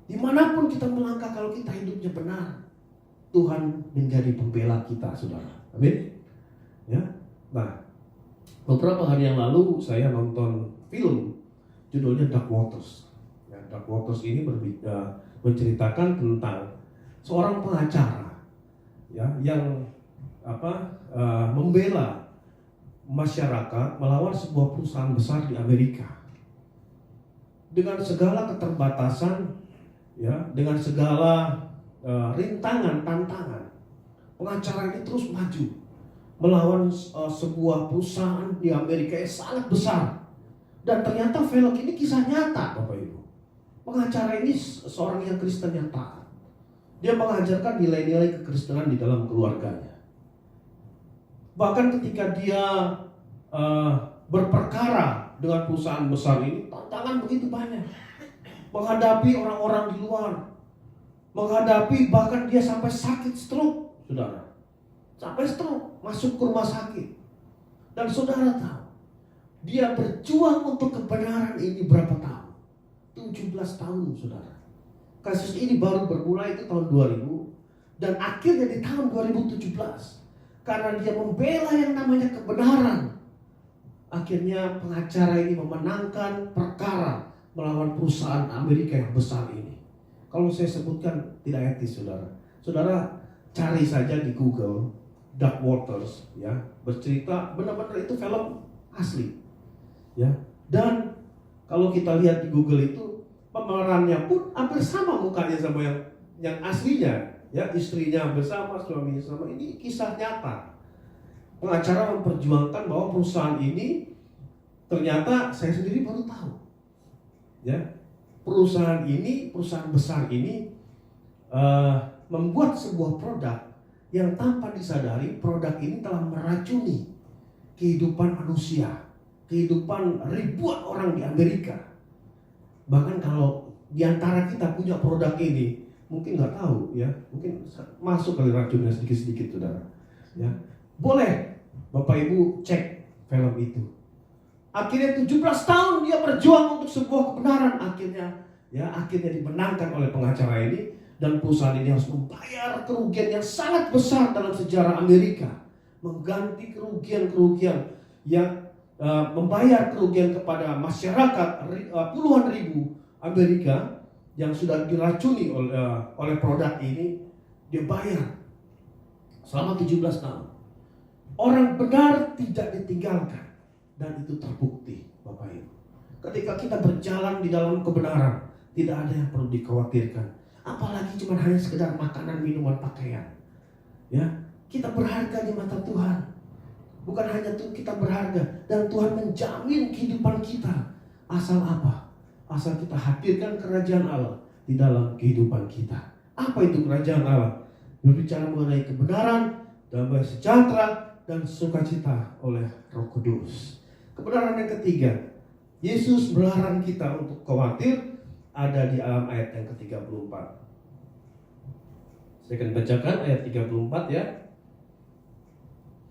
Speaker 4: dimanapun kita melangkah, kalau kita hidupnya benar, Tuhan menjadi pembela kita, saudara. Amin. Ya, nah, beberapa hari yang lalu saya nonton film judulnya Dark Waters. Ya, Dark Waters ini menceritakan tentang seorang pengacara, ya, yang membela masyarakat melawan sebuah perusahaan besar di Amerika dengan segala keterbatasan, ya, dengan segala rintangan, tantangan. Pengacara ini terus maju melawan sebuah perusahaan di Amerika yang sangat besar. Dan ternyata film ini kisah nyata, Bapak Ibu. Pengacara ini seorang yang Kristen yang taat. Dia mengajarkan nilai-nilai kekristenan di dalam keluarganya. Bahkan ketika dia berperkara dengan perusahaan besar ini, tantangan begitu banyak. Menghadapi orang-orang di luar, menghadapi bahkan dia sampai sakit stroke, saudara. Sampai stroke, masuk ke rumah sakit. Dan saudara tahu, dia berjuang untuk kebenaran ini berapa tahun? 17 tahun, saudara. Kasus ini baru bermulai itu tahun 2000 dan akhirnya di tahun 2017. Karena dia membela yang namanya kebenaran, akhirnya pengacara ini memenangkan perkara melawan perusahaan Amerika yang besar ini. Kalau saya sebutkan tidak etis, saudara. Saudara cari saja di Google Dark Waters, ya, bercerita benar-benar itu film asli, ya. Dan kalau kita lihat di Google itu pemerannya pun hampir sama mukanya sama yang aslinya. Ya, istrinya bersama, suaminya sama. Ini kisah nyata. Pengacara memperjuangkan bahwa perusahaan ini ternyata saya sendiri baru tahu. Ya, perusahaan besar ini membuat sebuah produk yang tanpa disadari produk ini telah meracuni kehidupan manusia, kehidupan ribuan orang di Amerika. Bahkan kalau diantara kita punya produk ini, mungkin nggak tahu, ya, mungkin masuk kali racunnya sedikit-sedikit, saudara. Ya, boleh Bapak Ibu cek film itu. Akhirnya 17 tahun dia berjuang untuk sebuah kebenaran. Akhirnya dimenangkan oleh pengacara ini, dan perusahaan ini harus membayar kerugian yang sangat besar dalam sejarah Amerika, mengganti kerugian-kerugian yang membayar kerugian kepada masyarakat puluhan ribu Amerika yang sudah diracuni oleh produk ini. Dia bayar selama 17 tahun. Orang benar tidak ditinggalkan, dan itu terbukti, Bapak Ibu. Ketika kita berjalan di dalam kebenaran, tidak ada yang perlu dikhawatirkan. Apalagi cuma hanya sekedar makanan, minuman, pakaian. Ya, kita berharga di mata Tuhan. Bukan hanya itu kita berharga, dan Tuhan menjamin kehidupan kita. Asal apa? Asal kita hadirkan kerajaan Allah di dalam kehidupan kita. Apa itu kerajaan Allah? Berbicara mengenai kebenaran, damai sejahtera, dan sukacita oleh Roh Kudus. Kebenaran yang ketiga, Yesus melarang kita untuk khawatir, ada di dalam ayat yang ke-34. Saya akan bacakan ayat 34 ya.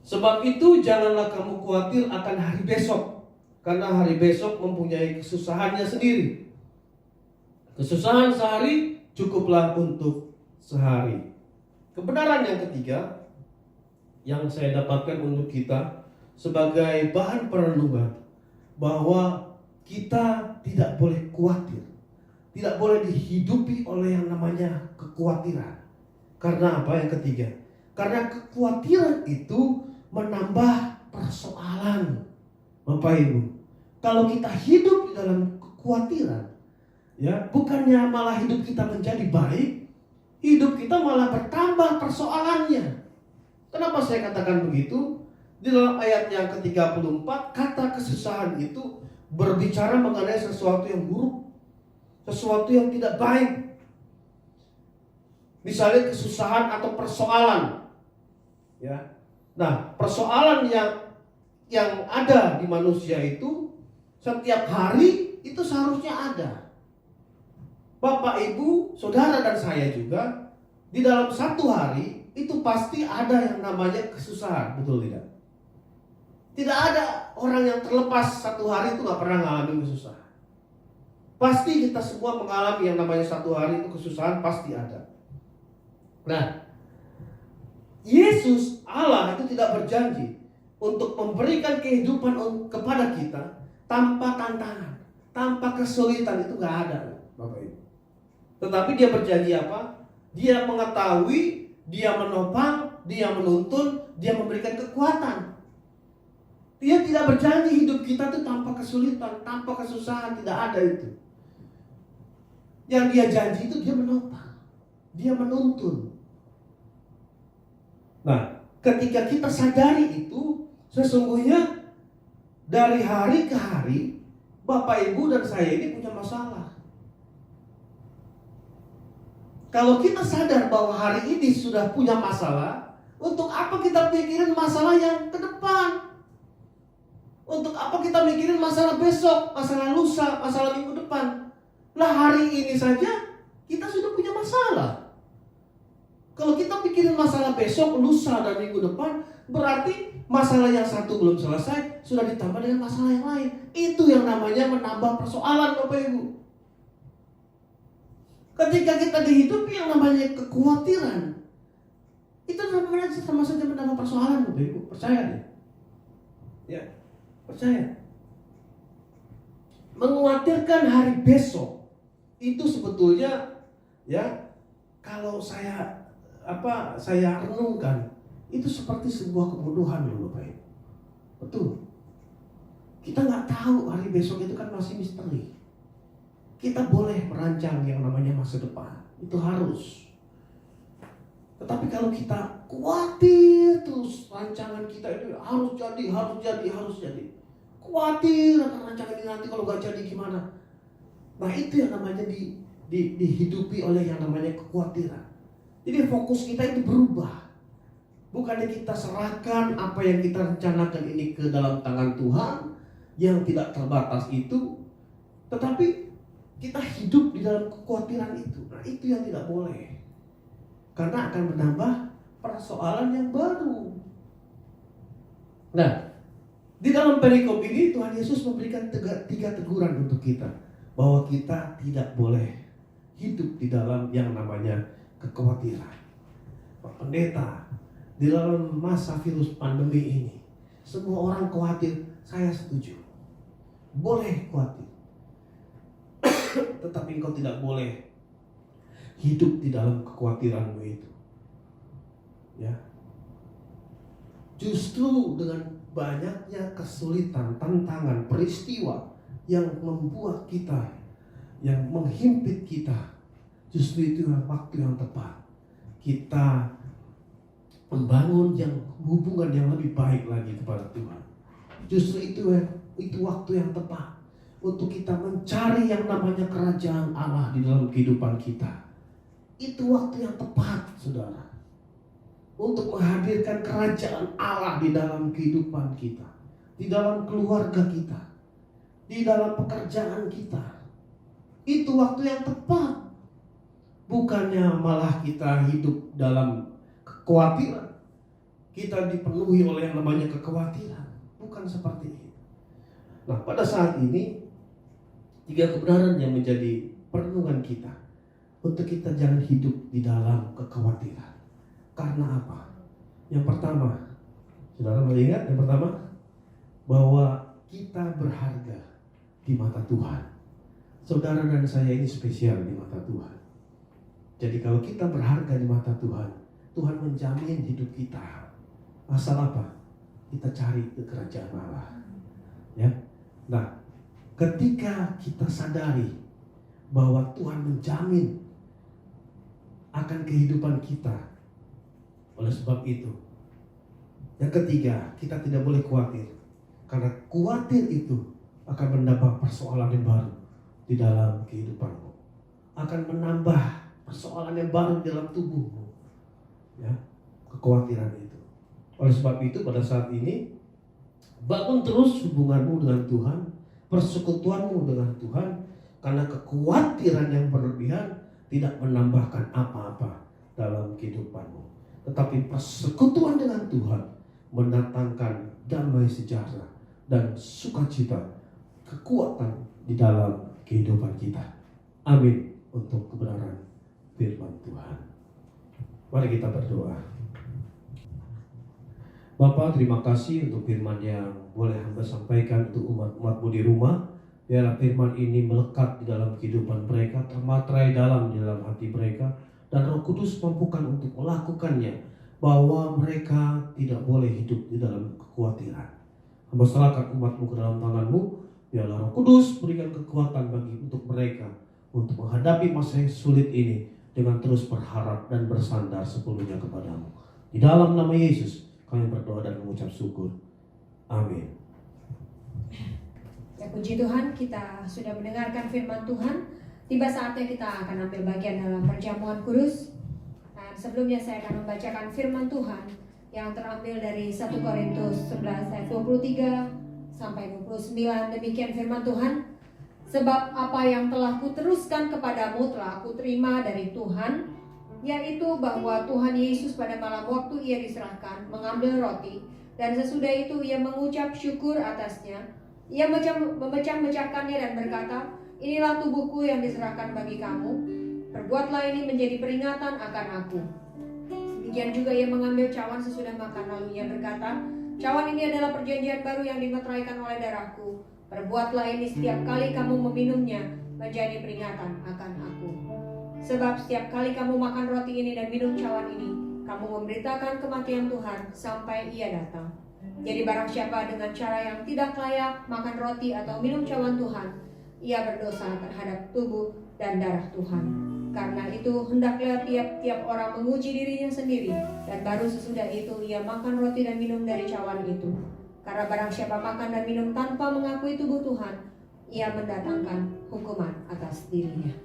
Speaker 4: Sebab itu janganlah kamu khawatir akan hari besok, karena hari besok mempunyai kesusahannya sendiri. Kesusahan sehari cukuplah untuk sehari. Kebenaran yang ketiga yang saya dapatkan untuk kita sebagai bahan perenungan, bahwa kita tidak boleh khawatir, tidak boleh dihidupi oleh yang namanya kekhawatiran. Karena apa? Yang ketiga, karena kekhawatiran itu menambah persoalan. Bapak Ibu, kalau kita hidup di dalam kekhawatiran, ya, bukannya malah hidup kita menjadi baik, hidup kita malah bertambah persoalannya. Kenapa saya katakan begitu? Di dalam ayat yang ke-34, kata kesusahan itu berbicara mengenai sesuatu yang buruk, sesuatu yang tidak baik. Misalnya kesusahan atau persoalan, ya. Nah, persoalan yang ada di manusia itu setiap hari itu seharusnya ada. Bapak, Ibu, saudara dan saya juga di dalam satu hari itu pasti ada yang namanya kesusahan, betul tidak? Tidak ada orang yang terlepas satu hari itu gak pernah mengalami kesusahan. Pasti kita semua mengalami yang namanya satu hari itu kesusahan, pasti ada. Nah, Yesus Allah itu tidak berjanji untuk memberikan kehidupan kepada kita tanpa tantangan, tanpa kesulitan, itu gak ada, Bapak Ibu. Tetapi dia berjanji apa? Dia mengetahui, dia menopang, dia menuntun, dia memberikan kekuatan. Dia tidak berjanji hidup kita itu tanpa kesulitan, tanpa kesusahan, tidak ada itu. Yang dia janji itu dia menopang, dia menuntun. Nah, ketika kita sadari itu, sesungguhnya dari hari ke hari, Bapak, Ibu, dan saya ini punya masalah. Kalau kita sadar bahwa hari ini sudah punya masalah, untuk apa kita pikirin masalah yang ke depan? Untuk apa kita mikirin masalah besok, masalah lusa, masalah minggu depan? Lah, hari ini saja kita sudah punya masalah. Kalau kita pikirin masalah besok, lusa, dan minggu depan, berarti masalah yang satu belum selesai, sudah ditambah dengan masalah yang lain. Itu yang namanya menambah persoalan, Bapak Ibu. Ketika kita dihidupi yang namanya kekhawatiran, itu namanya sama saja menambah persoalan, Bapak Ibu. Percaya deh. Ya, percaya. Mengkhawatirkan hari besok itu sebetulnya, ya, kalau saya renungkan, itu seperti sebuah kebodohan loh, Bapak Ibu. Betul. Kita nggak tahu hari besok itu kan masih misteri. Kita boleh merancang yang namanya masa depan, itu harus. Tetapi kalau kita khawatir terus rancangan kita itu harus jadi. Khawatir akan rancangan ini nanti kalau nggak jadi gimana. Nah, itu yang namanya dihidupi oleh yang namanya kekhawatiran. Jadi fokus kita itu berubah. Bukannya kita serahkan apa yang kita rencanakan ini ke dalam tangan Tuhan yang tidak terbatas itu, tetapi kita hidup di dalam kekhawatiran itu. Nah, itu yang tidak boleh. Karena akan menambah persoalan yang baru. Nah, di dalam perikop ini Tuhan Yesus memberikan tiga teguran untuk kita, bahwa kita tidak boleh hidup di dalam yang namanya kekhawatiran. Pak Pendeta, di dalam masa virus pandemi ini, semua orang khawatir. Saya setuju. Boleh khawatir. Tetapi engkau tidak boleh hidup di dalam kekhawatiranmu itu. Ya. Justru dengan banyaknya kesulitan, tantangan, peristiwa yang membuat kita, yang menghimpit kita, justru itu waktu yang tepat kita membangun hubungan yang lebih baik lagi kepada Tuhan. Justru itu waktu yang tepat untuk kita mencari yang namanya kerajaan Allah di dalam kehidupan kita. Itu waktu yang tepat, saudara. untuk menghadirkan kerajaan Allah di dalam kehidupan kita, di dalam keluarga kita, di dalam pekerjaan kita. Itu waktu yang tepat. Bukannya malah kita hidup dalam kekhawatiran, kita dipenuhi oleh yang namanya kekhawatiran. Bukan seperti itu. Nah, pada saat ini 3 kebenaran yang menjadi perenungan kita untuk kita jangan hidup di dalam kekhawatiran. Karena apa? Yang pertama, saudara melihat yang pertama, bahwa kita berharga di mata Tuhan. Saudara dan saya ini spesial di mata Tuhan. Jadi kalau kita berharga di mata Tuhan, Tuhan menjamin hidup kita. Asal apa? Kita cari ke kerajaan Allah. Ya. Nah, ketika kita sadari bahwa Tuhan menjamin akan kehidupan kita, oleh sebab itu, yang ketiga, kita tidak boleh khawatir. Karena khawatir itu akan menambah persoalan yang baru di dalam kehidupanmu. Akan menambah persoalan yang baru di dalam tubuhmu. Ya, kekhawatiran itu. Oleh sebab itu pada saat ini, bangun terus hubunganmu dengan Tuhan, persekutuanmu dengan Tuhan, karena kekhawatiran yang berlebihan tidak menambahkan apa-apa dalam kehidupanmu. Tetapi persekutuan dengan Tuhan mendatangkan damai sejahtera dan sukacita, kekuatan di dalam kehidupan kita. Amin untuk kebenaran firman Tuhan. Mari kita berdoa. Bapa, terima kasih untuk firman yang boleh hamba sampaikan untuk umat-umatmu di rumah. Biarlah firman ini melekat di dalam kehidupan mereka, termatrai di dalam hati mereka, dan Roh Kudus mampukan untuk melakukannya, bahwa mereka tidak boleh hidup di dalam kekhawatiran. Hamba serahkan umatmu ke dalam tanganmu. Biarlah Roh Kudus berikan kekuatan untuk mereka untuk menghadapi masa yang sulit ini dengan terus berharap dan bersandar sepenuhnya kepadamu. Di dalam nama Yesus kami berdoa dan mengucap syukur. Amin.
Speaker 1: Ya, puji Tuhan, kita sudah mendengarkan firman Tuhan. Tiba saatnya kita akan ambil bagian dalam perjamuan kudus. Dan sebelumnya saya akan membacakan firman Tuhan yang terambil dari 1 Korintus 11 ayat 23 sampai 29. Demikian firman Tuhan. Sebab apa yang telah kuteruskan kepadamu telah kuterima dari Tuhan, yaitu bahwa Tuhan Yesus pada malam waktu ia diserahkan mengambil roti, dan sesudah itu ia mengucap syukur atasnya. Ia memecah-mecahkannya dan berkata, inilah tubuhku yang diserahkan bagi kamu. Perbuatlah ini menjadi peringatan akan aku. Demikian juga ia mengambil cawan sesudah makan, lalu ia berkata, cawan ini adalah perjanjian baru yang dimeteraikan oleh darahku. Perbuatlah ini setiap kali kamu meminumnya menjadi peringatan akan aku. Sebab setiap kali kamu makan roti ini dan minum cawan ini, kamu memberitakan kematian Tuhan sampai ia datang. Jadi barang siapa dengan cara yang tidak layak makan roti atau minum cawan Tuhan, ia berdosa terhadap tubuh dan darah Tuhan. Karena itu hendaklah tiap-tiap orang menguji dirinya sendiri, dan baru sesudah itu ia makan roti dan minum dari cawan itu. Karena barang siapa makan dan minum tanpa mengakui tubuh Tuhan, ia mendatangkan hukuman atas dirinya.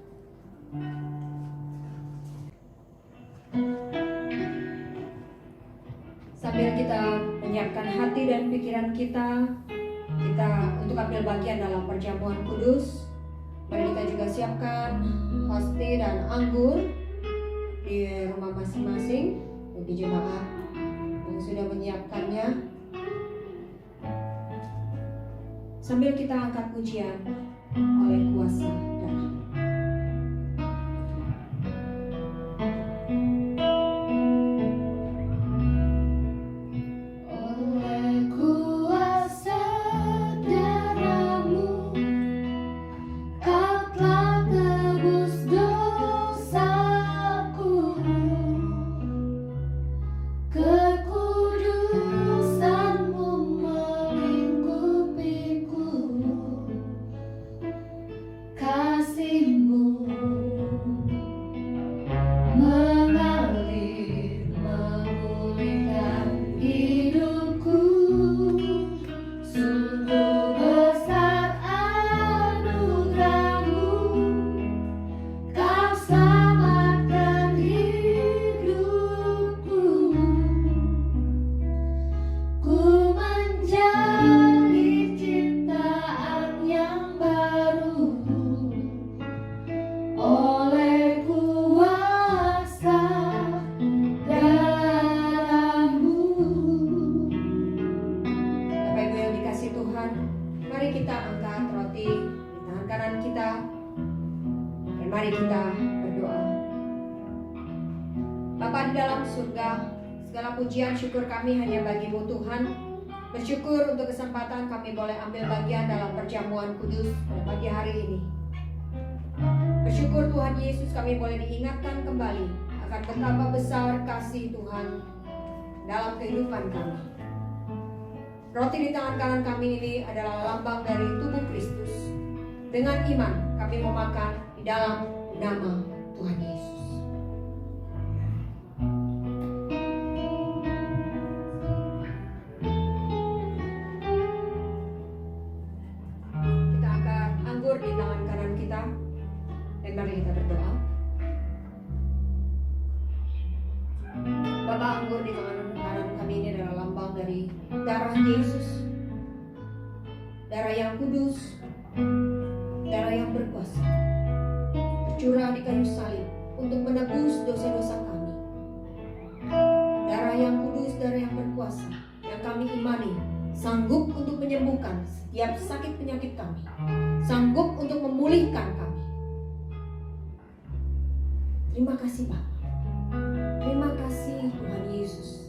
Speaker 1: Sambil kita menyiapkan hati dan pikiran kita untuk ambil bagian dalam perjamuan kudus, mari kita juga siapkan hosti dan anggur di rumah masing-masing, di jemaat yang sudah menyiapkannya. Sambil kita angkat pujian oleh kuasa darah.
Speaker 3: Kasih
Speaker 1: Mari kita angkat roti di tangan kanan kita, dan mari kita berdoa. Bapa di dalam surga, segala pujian syukur kami hanya bagi-Mu Tuhan. Bersyukur untuk kesempatan kami boleh ambil bagian dalam perjamuan kudus pada pagi hari ini. Bersyukur Tuhan Yesus kami boleh diingatkan kembali akan betapa besar kasih Tuhan dalam kehidupan kami. Roti di tangan kanan kami ini adalah lambang dari tubuh Kristus. Dengan iman kami memakan di dalam nama Tuhan Yesus. Kita angkat anggur di tangan kanan kita, dan mari kita berdoa. Bapa, anggur di tangan kanan kami ini adalah lambang dari darah Yesus, darah yang kudus, darah yang berkuasa, tercurah di kayu salib untuk menebus dosa-dosa kami. Darah yang kudus, darah yang berkuasa, yang kami imani sanggup untuk menyembuhkan setiap sakit penyakit kami, sanggup untuk memulihkan kami. Terima kasih Bapa. Terima kasih Tuhan Yesus.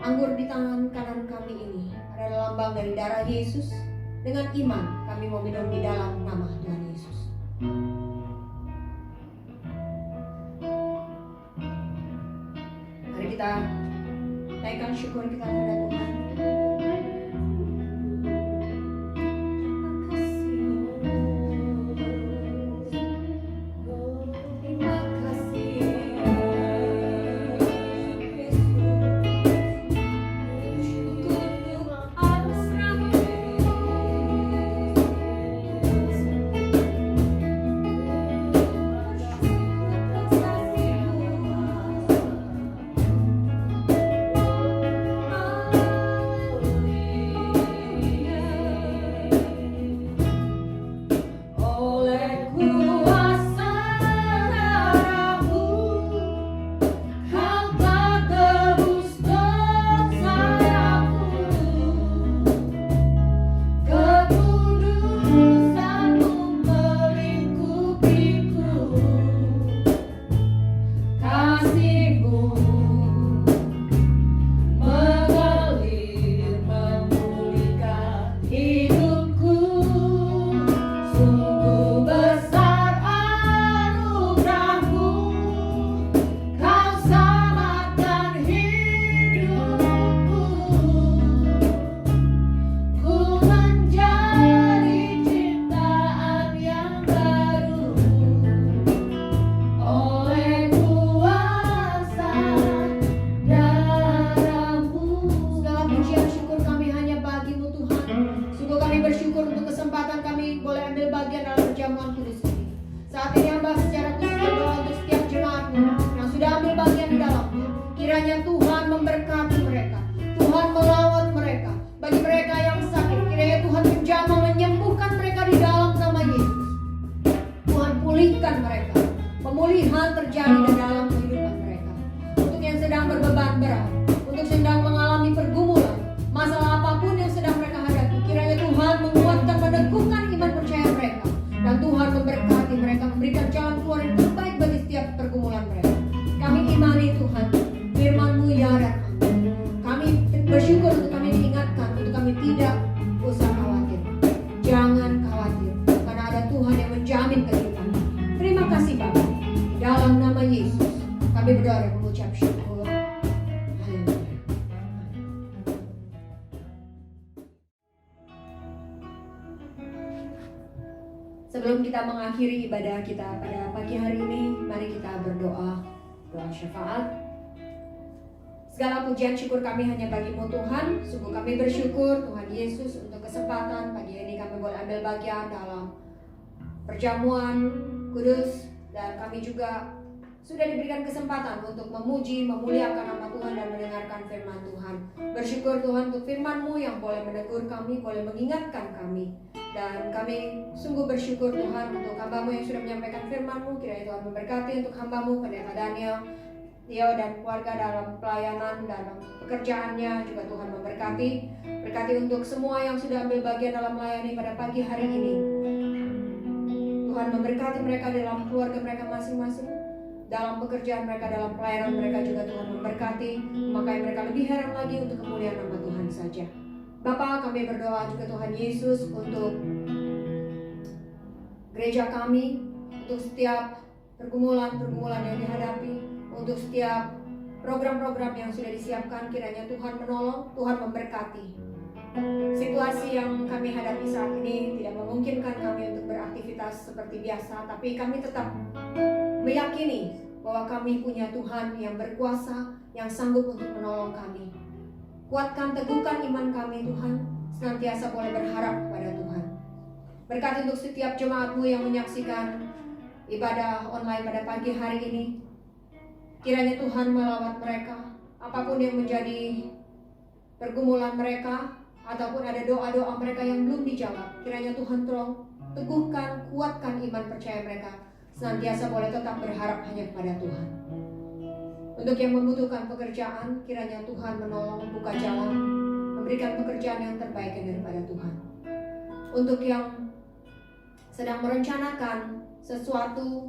Speaker 1: Anggur di tangan kanan kami ini adalah lambang dari darah Yesus. Dengan iman kami mau minum di dalam nama Tuhan Yesus. Mari kita naikkan syukur kita kepada Tuhan. Kiranya Tuhan memberkati mereka, Tuhan melawat mereka. Bagi mereka yang sakit, kiranya Tuhan menjamah menyembuhkan mereka di dalam nama Yesus. Tuhan pulihkan mereka, pemulihan terjadi di dalam kehidupan mereka. Untuk yang sedang berbeban berat, untuk sedang mengalami pergumulan, masalah apapun yang sedang mereka hadapi, kiranya Tuhan menguatkan, meneguhkan iman percaya mereka, dan Tuhan memberkati mereka, memberikan jalan keluar yang terbaik bagi setiap pergumulan mereka. Kami imani Tuhan, firman-Mu ya dan amin. Kami bersyukur untuk kami diingatkan, untuk kami tidak usah khawatir. Jangan khawatir, karena ada Tuhan yang menjamin kehidupan. Terima kasih Bapa. Dalam nama Yesus, kami berdoa dan mengucap syukur. Haleluya. Sebelum kita mengakhiri ibadah kita pada pagi hari ini, mari kita berdoa, doa syafaat. Segala pujian syukur kami hanya bagi-Mu Tuhan. Sungguh kami bersyukur Tuhan Yesus untuk kesempatan pagi ini kami boleh ambil bagian dalam perjamuan kudus, dan kami juga sudah diberikan kesempatan untuk memuji, memuliakan nama Tuhan dan mendengarkan firman Tuhan. Bersyukur Tuhan untuk firman-Mu yang boleh menegur kami, boleh mengingatkan kami. Dan kami sungguh bersyukur Tuhan untuk hamba-Mu yang sudah menyampaikan firman-Mu. Kiranya Tuhan memberkati untuk hamba-Mu, Pendeta Daniel, dia dan keluarga dalam pelayanan, dalam pekerjaannya juga Tuhan memberkati. Berkati untuk semua yang sudah ambil bagian dalam melayani pada pagi hari ini. Tuhan memberkati mereka dalam keluarga mereka masing-masing, dalam pekerjaan mereka, dalam pelayanan mereka juga. Tuhan memberkati, memakai mereka lebih heran lagi untuk kemuliaan nama Tuhan saja. Bapa, kami berdoa juga Tuhan Yesus untuk gereja kami, untuk setiap pergumulan-pergumulan yang dihadapi, untuk setiap program-program yang sudah disiapkan. Kiranya Tuhan menolong, Tuhan memberkati. Situasi yang kami hadapi saat ini tidak memungkinkan kami untuk beraktivitas seperti biasa, tapi kami tetap meyakini bahwa kami punya Tuhan yang berkuasa, yang sanggup untuk menolong kami. Kuatkan, teguhkan iman kami Tuhan, senantiasa boleh berharap kepada Tuhan. Berkati untuk setiap jemaat-Mu yang menyaksikan ibadah online pada pagi hari ini. Kiranya Tuhan melawat mereka, apapun yang menjadi pergumulan mereka, ataupun ada doa-doa mereka yang belum dijawab. Kiranya Tuhan tolong teguhkan, kuatkan iman percaya mereka, senantiasa boleh tetap berharap hanya kepada Tuhan. Untuk yang membutuhkan pekerjaan, kiranya Tuhan menolong, membuka jalan, memberikan pekerjaan yang terbaik daripada Tuhan. Untuk yang sedang merencanakan sesuatu,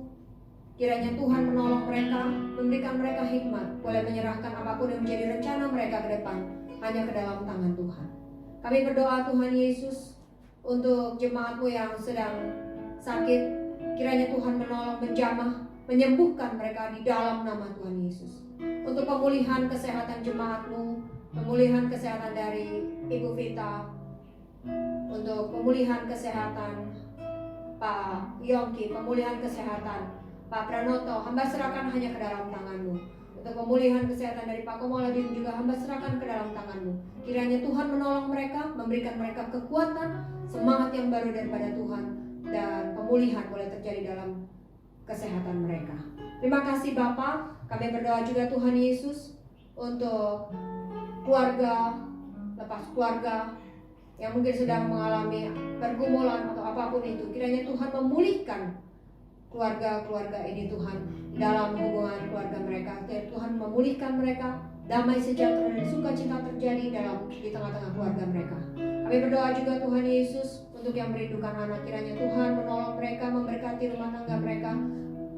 Speaker 1: kiranya Tuhan menolong mereka, memberikan mereka hikmat, boleh menyerahkan apapun yang menjadi rencana mereka ke depan hanya ke dalam tangan Tuhan. Kami berdoa Tuhan Yesus untuk jemaat-Mu yang sedang sakit, kiranya Tuhan menolong, menjamah, menyembuhkan mereka di dalam nama Tuhan Yesus. Untuk pemulihan kesehatan jemaat-Mu, pemulihan kesehatan dari Ibu Vita, untuk pemulihan kesehatan Pak Yongki, pemulihan kesehatan Pak Pranoto, hamba serahkan hanya ke dalam tangan-Mu. Untuk pemulihan kesehatan dari Pak Komoladin juga hamba serahkan ke dalam tangan-Mu. Kiranya Tuhan menolong mereka, memberikan mereka kekuatan, semangat yang baru daripada Tuhan, dan pemulihan boleh terjadi dalam kesehatan mereka. Terima kasih Bapa. Kami berdoa juga Tuhan Yesus untuk keluarga, lepas keluarga yang mungkin sedang mengalami pergumulan atau apapun itu. Kiranya Tuhan memulihkan keluarga-keluarga ini Tuhan, dalam hubungan keluarga mereka. Tuhan memulihkan mereka, damai sejahtera dan sukacita terjadi di tengah-tengah keluarga mereka. Kami berdoa juga Tuhan Yesus untuk yang merindukan anak. Kiranya Tuhan menolong mereka, memberkati rumah tangga mereka,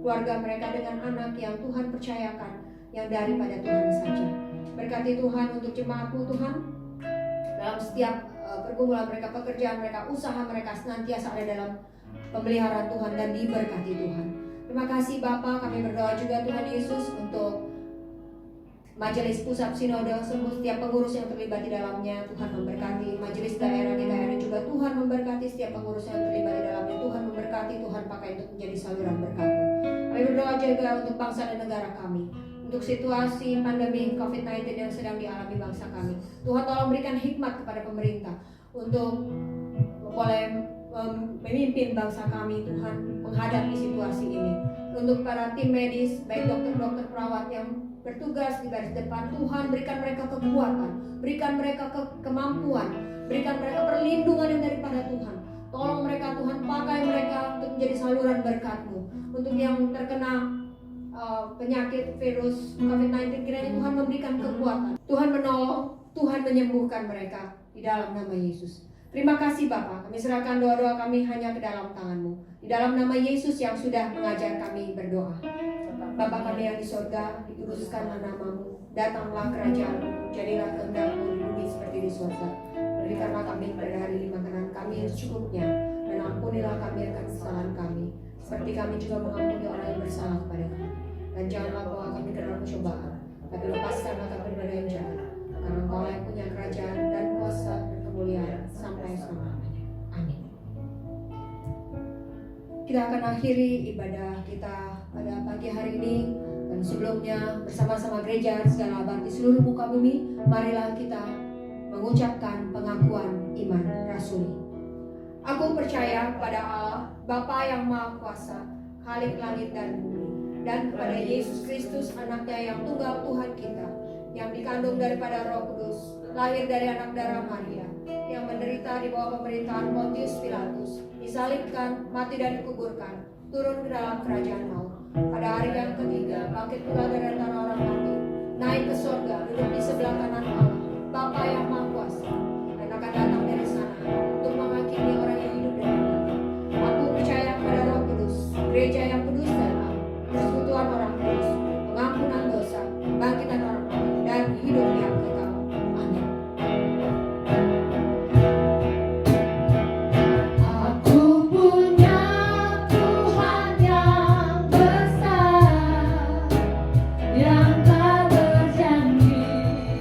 Speaker 1: keluarga mereka dengan anak yang Tuhan percayakan, yang daripada Tuhan saja. Berkati Tuhan untuk jemaat-Mu Tuhan, dalam setiap pergumulan mereka, pekerjaan mereka, usaha mereka senantiasa ada dalam pemeliharaan Tuhan dan diberkati Tuhan. Terima kasih Bapa. Kami berdoa juga Tuhan Yesus untuk Majelis Pusat Sinode, setiap pengurus yang terlibat di dalamnya. Tuhan memberkati majelis daerah di daerah juga. Tuhan memberkati setiap pengurus yang terlibat di dalamnya. Tuhan memberkati, Tuhan pakai untuk menjadi saluran berkat. Kami berdoa juga untuk bangsa dan negara kami, untuk situasi pandemi COVID-19 yang sedang dialami bangsa kami. Tuhan tolong berikan hikmat kepada pemerintah untuk boleh memimpin bangsa kami Tuhan menghadapi situasi ini. Untuk para tim medis, baik dokter-dokter perawat yang bertugas di garis depan, Tuhan berikan mereka kekuatan, berikan mereka kemampuan, berikan mereka perlindungan yang daripada Tuhan. Tolong mereka Tuhan, pakai mereka untuk menjadi saluran berkat-Mu. Untuk yang terkena penyakit virus COVID-19, kiranya Tuhan memberikan kekuatan, Tuhan menolong, Tuhan menyembuhkan mereka di dalam nama Yesus. Terima kasih Bapa. Kami serahkan doa-doa kami hanya ke dalam tangan-Mu. Di dalam nama Yesus yang sudah mengajar kami berdoa. Bapa kami yang di surga, diuruskanlah nama-Mu, datanglah kerajaan-Mu, jadilah kehendak-Mu di bumi seperti di surga. Berikanlah kami pada hari ini makanan kami yang secukupnya, dan ampunilah kami akan kesalahan kami, seperti kami juga mengampuni orang yang bersalah kepada kami. Dan janganlah bawa kami ke dalam pencobaan, tapi lepaskanlah kami dari yang jahat. Karena Engkau yang punya kerajaan dan kuasa dan kemuliaan sampai selama-lamanya. Amin. Kita akan akhiri ibadah kita pada pagi hari ini, dan sebelumnya bersama-sama gereja segala abad di seluruh muka bumi, marilah kita mengucapkan pengakuan iman rasuli. Aku percaya kepada Allah, Bapa yang Maha Kuasa, Khalik langit dan bumi, dan kepada Yesus Kristus, anaknya yang tunggal Tuhan kita, yang dikandung daripada Roh Kudus, lahir dari anak darah Maria, yang menderita di bawah pemerintahan Pontius Pilatus, disalibkan, mati dan dikuburkan, turun ke dalam kerajaan maut. Pada hari yang ketiga, bangkit pula dari antara orang mati, naik ke surga, duduk di sebelah kanan Allah, Bapa yang Maha Kuasa, dan akan datang dari sana untuk menghakimi orang yang hidup dan yang mati. Aku percaya kepada Roh Kudus, gereja yang kudus dan am, persekutuan orang kudus, pengampunan dosa, bangkitan orang mati, dan hidup yang kekal. Amin.
Speaker 3: Aku punya Tuhan yang besar, yang tak berjanji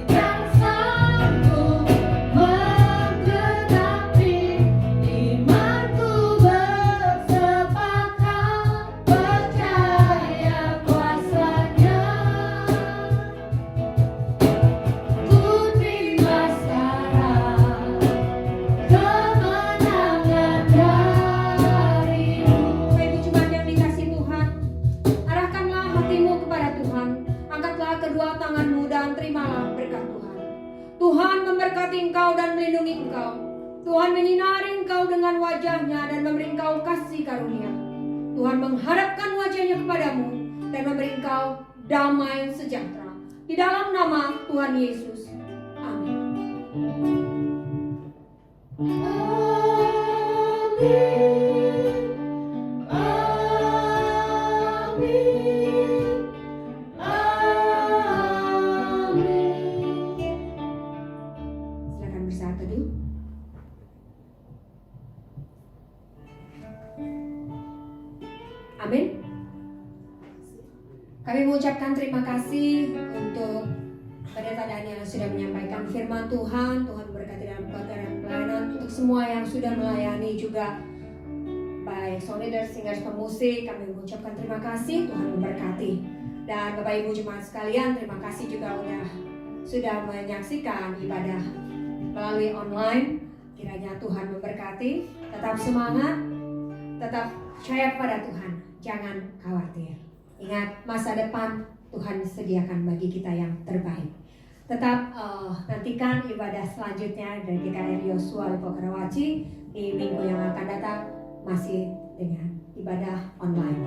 Speaker 3: dan sanggup menggenapi imanku bersepakat percaya kuasa-Nya. Ku terima sekarang kemenangan darimu.
Speaker 1: Bapak Ibu Jemaat yang dikasihi Tuhan, arahkanlah hatimu kepada Tuhan, angkatlah kedua tanganmu dan terimalah berkat Tuhan. Tuhan memberkati engkau dan melindungi engkau. Tuhan menyinari engkau dengan wajah-Nya dan memberi engkau kasih karunia. Tuhan menghadapkan wajah-Nya kepadamu dan memberi engkau damai sejahtera. Di dalam nama Tuhan Yesus. Amin.
Speaker 3: Amin. Amin. Amin.
Speaker 1: Silakan bersaat teduh. Amin. Kami mengucapkan terima kasih untuk pendeta Daniel yang sudah menyampaikan firman Tuhan. Tuhan berkati dalam keluarga dan pelayanan. Untuk semua yang sudah melayani juga, baik sound leader, singers, pemusik, kami mengucapkan terima kasih. Tuhan memberkati. Dan Bapak Ibu Jemaat sekalian, terima kasih juga sudah menyaksikan ibadah melalui online. Kiranya Tuhan memberkati. Tetap semangat, tetap percaya kepada Tuhan. Jangan khawatir. Ingat, masa depan Tuhan sediakan bagi kita yang terbaik. Tetap nantikan ibadah selanjutnya dari GKR Yosua Lipo Karawaci di minggu yang akan datang, masih dengan ibadah online.